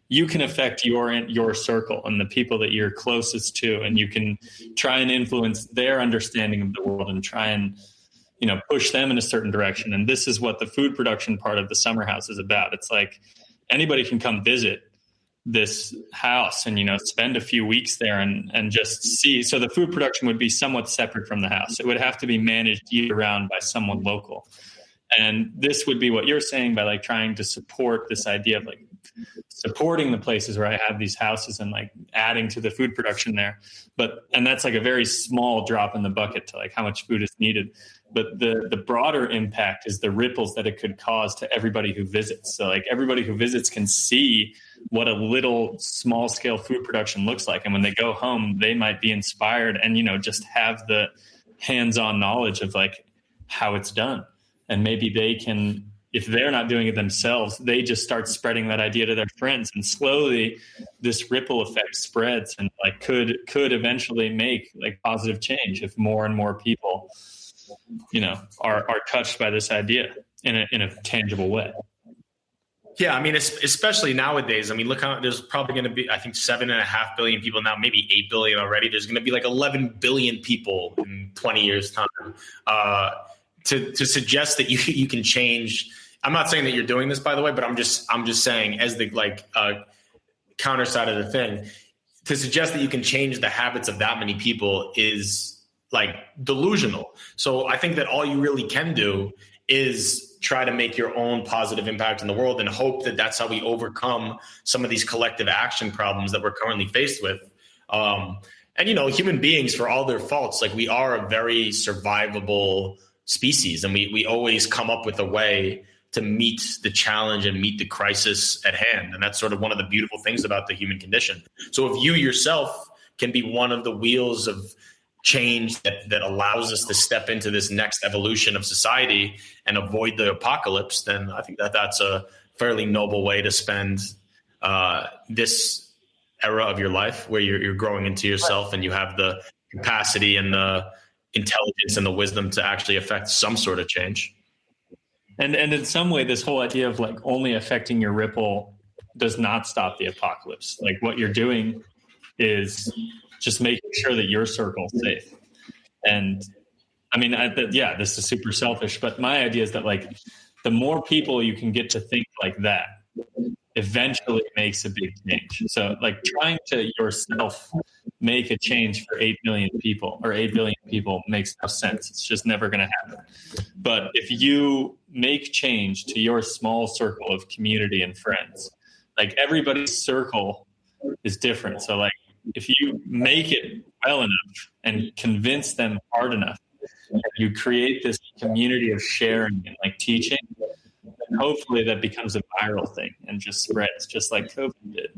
S4: you can affect your circle and the people that you're closest to, and you can try and influence their understanding of the world and try and, you know, push them in a certain direction. And this is what the food production part of the summer house is about. It's like anybody can come visit this house and, you know, spend a few weeks there and just see. So the food production would be somewhat separate from the house. It would have to be managed year round by someone local. And this would be what you're saying by like trying to support this idea of like supporting the places where I have these houses and like adding to the food production there. And that's like a very small drop in the bucket to like how much food is needed. But the broader impact is the ripples that it could cause to everybody who visits. So like everybody who visits can see what a little small scale food production looks like. And when they go home, they might be inspired and, you know, just have the hands-on knowledge of like how it's done. And maybe they can, if they're not doing it themselves, they just start spreading that idea to their friends, and slowly this ripple effect spreads and like could eventually make like positive change if more and more people, you know, are touched by this idea in a tangible way.
S3: Yeah, I mean, especially nowadays. I mean, look how there's probably going to be, I think, 7.5 billion people now, maybe 8 billion already. There's going to be like 11 billion people in 20 years' time. To suggest that you can change. I'm not saying that you're doing this, by the way, but I'm just saying as the counter side of the thing, to suggest that you can change the habits of that many people is like delusional. So I think that all you really can do is try to make your own positive impact in the world and hope that that's how we overcome some of these collective action problems that we're currently faced with. And, you know, human beings, for all their faults, like we are a very survivable species, and we always come up with a way to meet the challenge and meet the crisis at hand. And that's sort of one of the beautiful things about the human condition. So if you yourself can be one of the wheels of change that allows us to step into this next evolution of society and avoid the apocalypse, then I think that that's a fairly noble way to spend this era of your life, where you're growing into yourself and you have the capacity and the intelligence and the wisdom to actually affect some sort of change.
S4: And in some way, this whole idea of like only affecting your ripple does not stop the apocalypse. Like what you're doing is just making sure that your circle's safe. And I mean, this is super selfish, but my idea is that like the more people you can get to think like that, eventually makes a big change. So like trying to yourself make a change for 8 million people or 8 billion people makes no sense. It's just never going to happen. But if you make change to your small circle of community and friends, like everybody's circle is different. So like if you make it well enough and convince them hard enough, you create this community of sharing and like teaching, and hopefully that becomes a viral thing and just spreads, just like COVID did.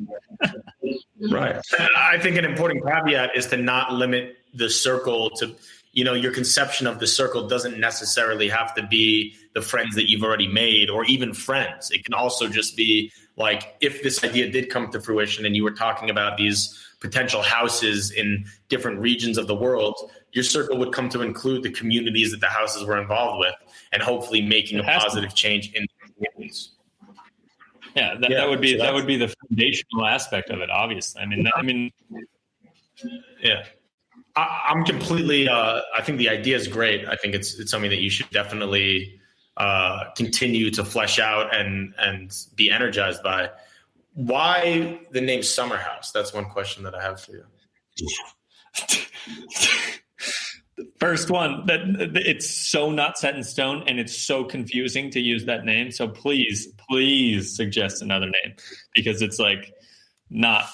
S3: Right. I think an important caveat is to not limit the circle to, you know, your conception of the circle doesn't necessarily have to be the friends that you've already made or even friends. It can also just be like, if this idea did come to fruition and you were talking about these potential houses in different regions of the world, your circle would come to include the communities that the houses were involved with, and hopefully making a positive change in the communities.
S4: Yeah, that would be the foundational aspect of it. Obviously,
S3: yeah, I'm completely. I think the idea is great. I think it's something that you should definitely continue to flesh out and be energized by. Why the name Summer House? That's one question that I have for you.
S4: First one, that it's so not set in stone and it's so confusing to use that name. So please suggest another name, because it's like not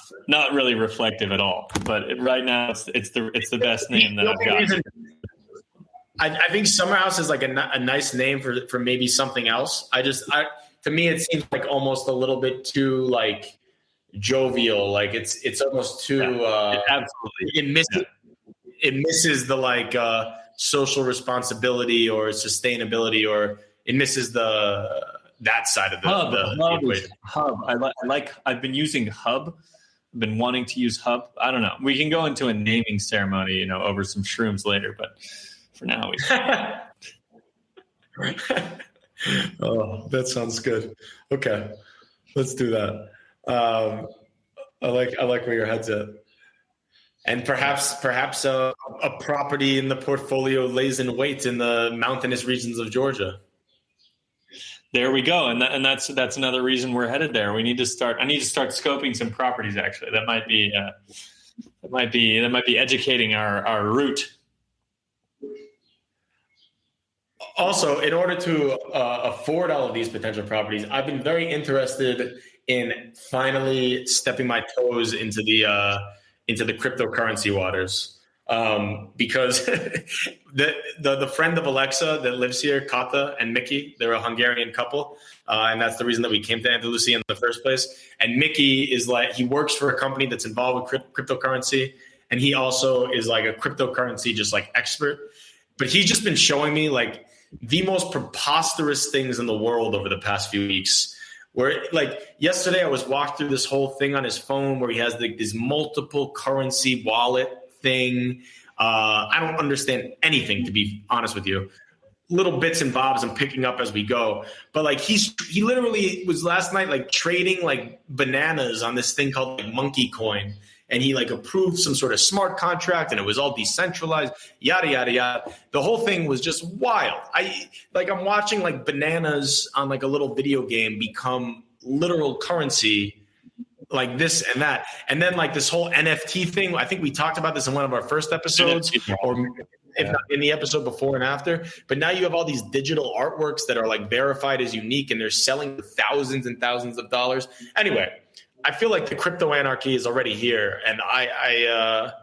S4: really reflective at all. But right now it's the best name that I've got.
S3: I think Summer House is like a nice name for maybe something else. To me, it seems like almost a little bit too like jovial. Like it's almost too.
S4: Absolutely.
S3: It misses the like social responsibility or sustainability, or it misses that side of the equation.
S4: Hub. I've been using Hub. I've been wanting to use Hub. I don't know. We can go into a naming ceremony, over some shrooms later, but for now.
S3: Oh, that sounds good. Okay, let's do that. I like where your head's at. And perhaps a property in the portfolio lays in wait in the mountainous regions of Georgia.
S4: There we go, and that's another reason we're headed there. I need to start scoping some properties. Actually, that might be educating our route.
S3: Also, in order to afford all of these potential properties, I've been very interested in finally stepping my toes into the cryptocurrency waters, because the friend of Alexa that lives here, Kata and Mickey, they're a Hungarian couple, and that's the reason that we came to Andalusia in the first place. And Mickey he works for a company that's involved with cryptocurrency, and he also is like a cryptocurrency just like expert. But he's just been showing me like the most preposterous things in the world over the past few weeks. Where like yesterday I was walked through this whole thing on his phone where he has this multiple currency wallet thing. I don't understand anything, to be honest with you. Little bits and bobs I'm picking up as we go. But like he literally was last night like trading like bananas on this thing called like Monkey Coin. And he like approved some sort of smart contract, and it was all decentralized, yada, yada, yada. The whole thing was just wild. I'm watching like bananas on like a little video game become literal currency, like this and that. And then like this whole NFT thing, I think we talked about this in one of our first episodes, or if not in the episode before and after. But now you have all these digital artworks that are like verified as unique, and they're selling for thousands and thousands of dollars. Anyway, I feel like the crypto anarchy is already here, and I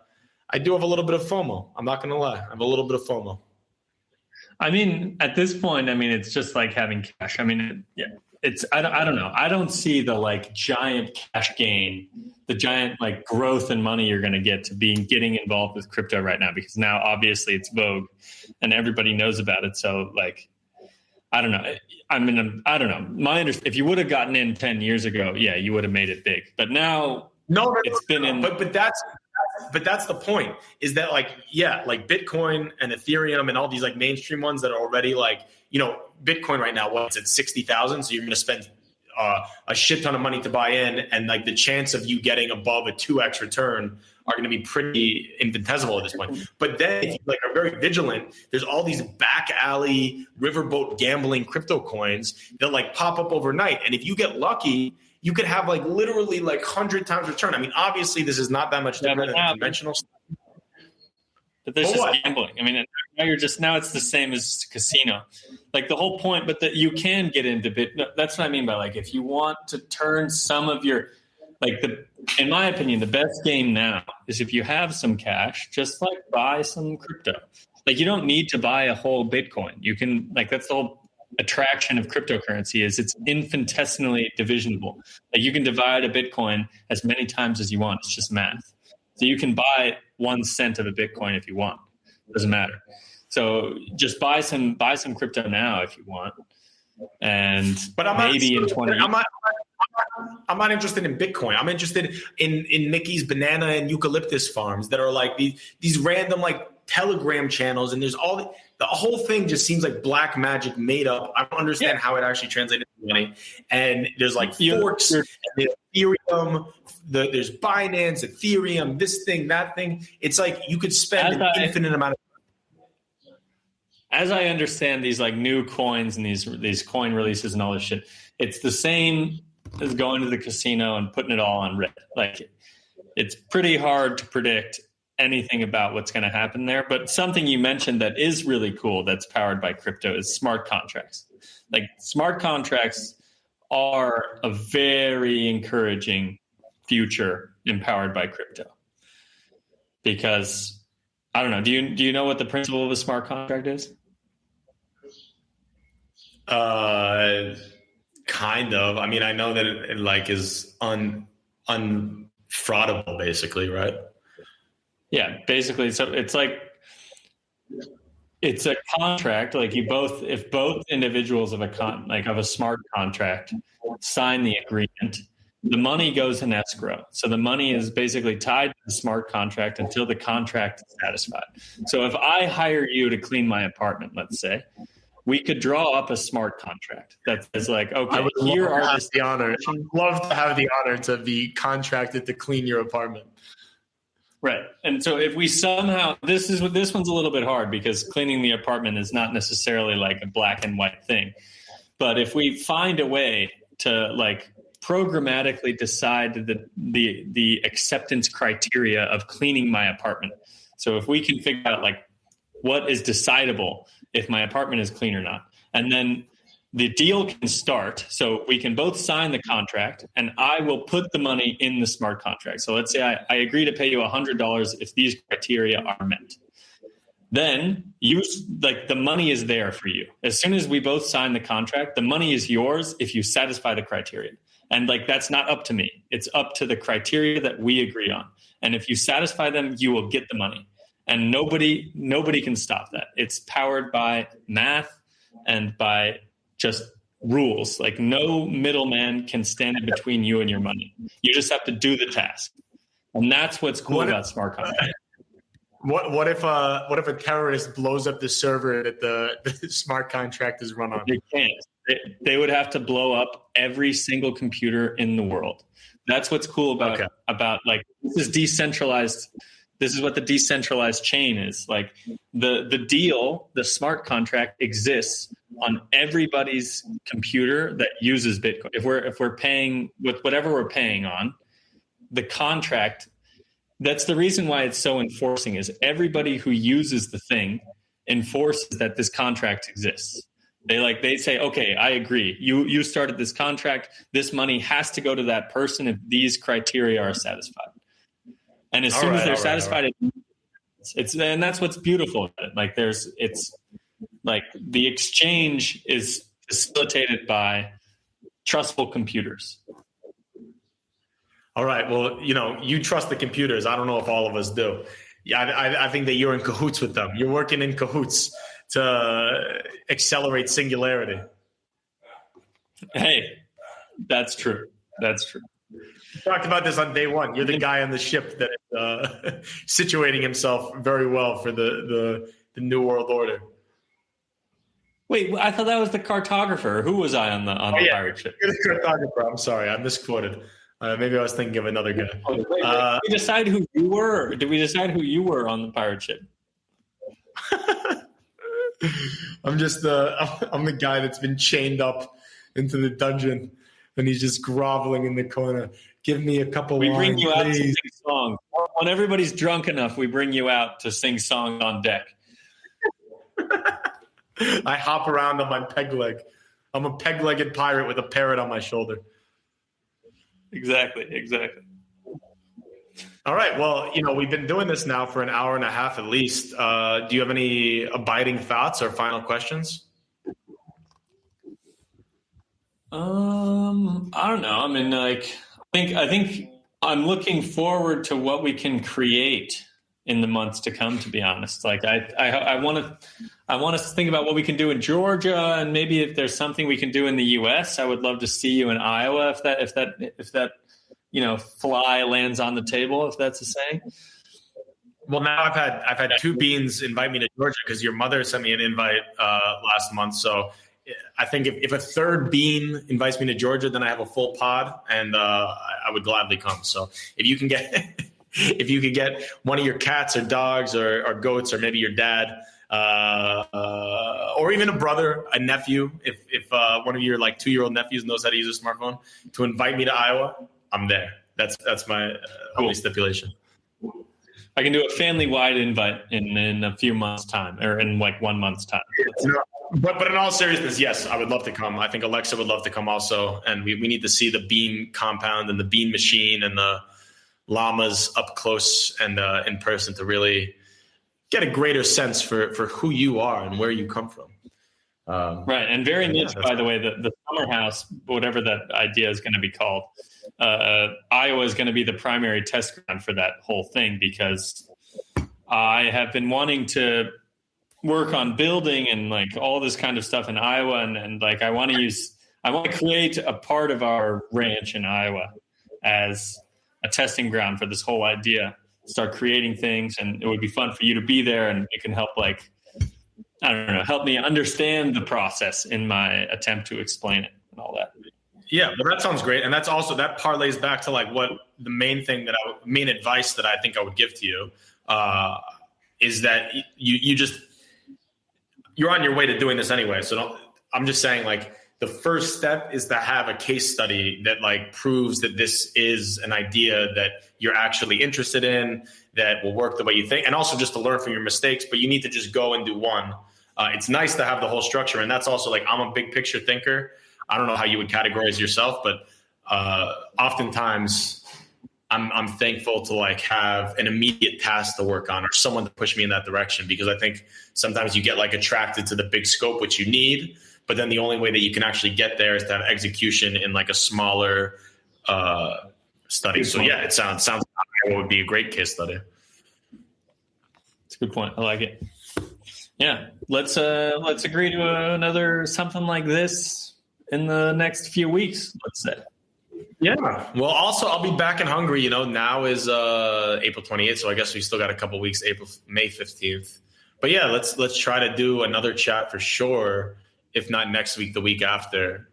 S3: do have a little bit of FOMO. I'm not going to lie. I have a little bit of FOMO.
S4: I mean, at this point, I mean, it's just like having cash. I mean, I don't know. I don't see the like giant cash gain, the giant like growth in money you're going to get to getting involved with crypto right now, because now obviously it's vogue and everybody knows about it. So like, I don't know. I mean, I don't know. If you would have gotten in 10 years ago, yeah, you would have made it big. But now it's been in.
S3: But that's the point, is that like, yeah, like Bitcoin and Ethereum and all these like mainstream ones that are already like, you know, Bitcoin right now, what's at 60,000. So you're going to spend a shit ton of money to buy in. And like the chance of you getting above a 2x return are going to be pretty infinitesimal at this point. But then if you like are very vigilant, there's all these back alley riverboat gambling crypto coins that like pop up overnight. And if you get lucky, you could have like literally like 100 times return. I mean, obviously this is not that much different than conventional stuff.
S4: But there's just gambling. I mean, now it's the same as casino. Like the whole point, but that you can get into that's what I mean by like, if you want to turn some of your, like in my opinion, the best game now is if you have some cash, just like buy some crypto. Like you don't need to buy a whole Bitcoin. You can like, that's the whole attraction of cryptocurrency is it's infinitesimally divisible. Like you can divide a Bitcoin as many times as you want. It's just math. So you can buy 1 cent of a Bitcoin if you want. It doesn't matter. So just buy some crypto now if you want. But maybe in 20 years.
S3: I'm not interested in Bitcoin. I'm interested in Mickey's banana and eucalyptus farms that are like these random like Telegram channels, and there's all the whole thing just seems like black magic made up. I don't understand how it actually translated into money. And there's like forks, and Ethereum, there's Binance, Ethereum, this thing, that thing. It's like you could spend an infinite amount of time.
S4: As I understand these like new coins and these coin releases and all this shit, it's the same as going to the casino and putting it all on red. Like it's pretty hard to predict anything about what's going to happen there. But something you mentioned that is really cool that's powered by crypto is smart contracts. Like smart contracts are a very encouraging future empowered by crypto. Because I don't know, do you know what the principle of a smart contract is?
S3: Kind of. I mean, I know that it like is unfraudable, basically, right?
S4: Yeah, basically. So it's like it's a contract. Like if both individuals of a smart contract sign the agreement, the money goes in escrow. So the money is basically tied to the smart contract until the contract is satisfied. So if I hire you to clean my apartment, let's say, we could draw up a smart contract that is like, okay,
S6: I would
S4: here
S6: love
S4: are
S6: to have
S4: the
S6: the honor. I would love to have the honor to be contracted to clean your apartment.
S4: right. And so if we somehow, this one's a little bit hard because cleaning the apartment is not necessarily like a black and white thing. But if we find a way to like programmatically decide the acceptance criteria of cleaning my apartment. So if we can figure out like what is decidable if my apartment is clean or not, and then the deal can start. So we can both sign the contract and I will put the money in the smart contract. So let's say I agree to pay you $100 if these criteria are met. Then the money is there for you. As soon as we both sign the contract, the money is yours if you satisfy the criteria. And like, that's not up to me. It's up to the criteria that we agree on. And if you satisfy them, you will get the money. And nobody can stop that. It's powered by math and by just rules. Like no middleman can stand in between you and your money. You just have to do the task. And that's what's cool about smart contracts.
S6: What if a terrorist blows up the server that the smart contract is run on?
S4: They can't. They would have to blow up every single computer in the world. That's what's cool about like this is decentralized. This is what the decentralized chain is. Like the smart contract exists on everybody's computer that uses Bitcoin. If we're paying with whatever we're paying on, the contract. That's the reason why it's so enforcing is everybody who uses the thing enforces that this contract exists. They say, okay, I agree. You started this contract. This money has to go to that person if these criteria are satisfied. And as soon as they're satisfied, and that's what's beautiful about it. Like it's like the exchange is facilitated by trustful computers.
S6: All right. Well, you trust the computers. I don't know if all of us do. Yeah, I think that you're in cahoots with them. You're working in cahoots to accelerate singularity.
S4: Hey, that's true. That's true.
S6: We talked about this on day one. You're the guy on the ship that is situating himself very well for the New World Order.
S4: Wait, I thought that was the cartographer. Who was I on the pirate ship?
S6: You're the cartographer. I'm sorry, I misquoted. Maybe I was thinking of another guy.
S4: Wait, did we decide who you were? Did we decide who you were on the pirate ship?
S6: I'm the guy that's been chained up into the dungeon, and he's just groveling in the corner. Give me a couple.
S4: We bring you out to
S6: please.
S4: sing songs. When everybody's drunk enough, we bring you out to sing songs on deck.
S6: I hop around on my peg leg. I'm a peg-legged pirate with a parrot on my shoulder.
S4: Exactly.
S6: All right. Well, we've been doing this now for an hour and a half at least. Do you have any abiding thoughts or final questions?
S4: I don't know. I mean, like, I think I'm looking forward to what we can create in the months to come, to be honest. Like, I want to think about what we can do in Georgia, and maybe if there's something we can do in the US, I would love to see you in Iowa if that fly lands on the table, if that's a saying.
S6: Well, now I've had two beans invite me to Georgia because your mother sent me an invite last month. So I think if a third bean invites me to Georgia, then I have a full pod, and I would gladly come. So if you can get one of your cats or dogs or goats or maybe your dad or even a brother, a nephew, if one of your 2-year-old nephews knows how to use a smartphone, to invite me to Iowa, I'm there. That's my only stipulation.
S4: I can do a family-wide invite in a few months' time, or in 1 month's time.
S6: But in all seriousness, yes, I would love to come. I think Alexa would love to come also, and we need to see the bean compound and the bean machine and the llamas up close and in person to really get a greater sense for who you are and where you come from.
S4: Right, and very much, by the way, the summer house, whatever that idea is going to be called, Iowa is going to be the primary test ground for that whole thing, because I have been wanting to work on building and all this kind of stuff in Iowa, and I want to create a part of our ranch in Iowa as a testing ground for this whole idea. Start creating things, and it would be fun for you to be there, and it can help, like, I don't know, help me understand the process in my attempt to explain it and all that.
S6: Yeah, but that sounds great. And that's also, that parlays back to like what the main thing that main advice that I think I would give to you is that you're on your way to doing this anyway. So I'm just saying, like, the first step is to have a case study that like proves that this is an idea that you're actually interested in, that will work the way you think, and also just to learn from your mistakes. But you need to just go and do one. It's nice to have the whole structure. And that's also, like, I'm a big picture thinker. I don't know how you would categorize yourself, but oftentimes I'm thankful to like have an immediate task to work on or someone to push me in that direction, because I think sometimes you get like attracted to the big scope, which you need, but then the only way that you can actually get there is to have execution in like a smaller study. So yeah, it sounds like it would be a great case study.
S4: It's a good point. I like it. Yeah, let's agree to another something like this in the next few weeks, let's say.
S6: Yeah. Well, also, I'll be back in Hungary. Now is April 28th, so I guess we still got a couple weeks. May 15th. But yeah, let's try to do another chat for sure. If not next week, the week after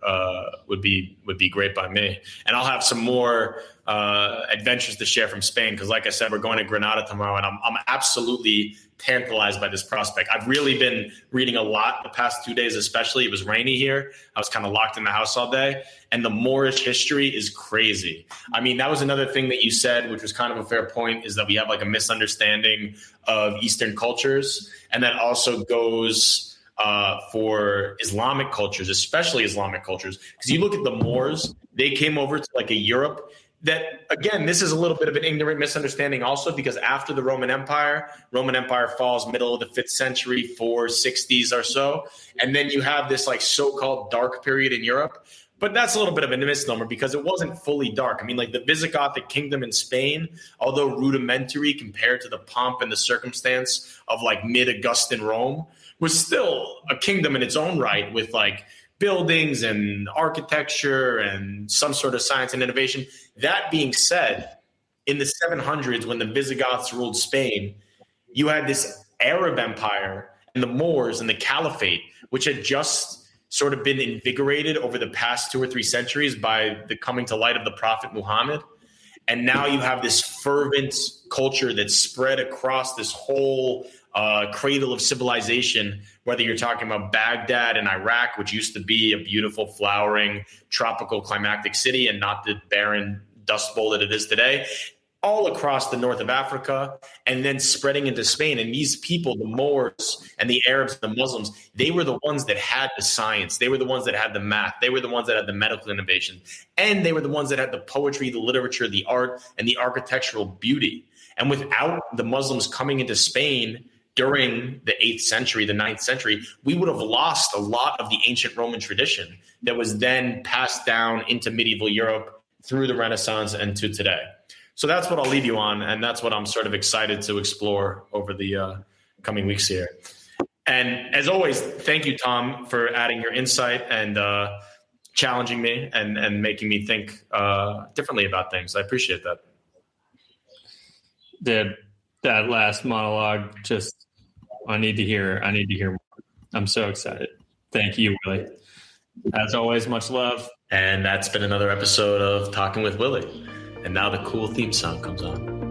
S6: would be great by me. And I'll have some more adventures to share from Spain, because, like I said, we're going to Granada tomorrow, and I'm absolutely tantalized by this prospect. I've really been reading a lot the past 2 days, especially. It was rainy here. I was kind of locked in the house all day, and the Moorish history is crazy. I mean, that was another thing that you said, which was kind of a fair point, is that we have like a misunderstanding of Eastern cultures, and that also goes for Islamic cultures, especially Islamic cultures. Because you look at the Moors, they came over to like a Europe that, again, this is a little bit of an ignorant misunderstanding also, because after the Roman Empire falls middle of the 5th century, 460s or so. And then you have this like so-called dark period in Europe. But that's a little bit of a misnomer, because it wasn't fully dark. I mean, like the Visigothic kingdom in Spain, although rudimentary compared to the pomp and the circumstance of like mid-Augustan Rome, was still a kingdom in its own right, with like buildings and architecture and some sort of science and innovation. That being said, in the 700s, when the Visigoths ruled Spain, you had this Arab empire and the Moors and the Caliphate, which had just sort of been invigorated over the past 2 or 3 centuries by the coming to light of the Prophet Muhammad. And now you have this fervent culture that's spread across this whole cradle of civilization, whether you're talking about Baghdad and Iraq, which used to be a beautiful, flowering, tropical, climactic city and not the barren dust bowl that it is today, all across the north of Africa, and then spreading into Spain. And these people, the Moors and the Arabs and the Muslims, they were the ones that had the science. They were the ones that had the math. They were the ones that had the medical innovation. And they were the ones that had the poetry, the literature, the art, and the architectural beauty. And without the Muslims coming into Spain during the 8th century, the 9th century, we would have lost a lot of the ancient Roman tradition that was then passed down into medieval Europe through the Renaissance and to today. So that's what I'll leave you on, and that's what I'm sort of excited to explore over the coming weeks here. And as always, thank you, Tom, for adding your insight and challenging me and making me think differently about things. I appreciate that.
S4: That last monologue, just I need to hear more. I'm so excited. Thank you, Willie. As always, much love.
S6: And that's been another episode of Talking with Willie. And now the cool theme song comes on.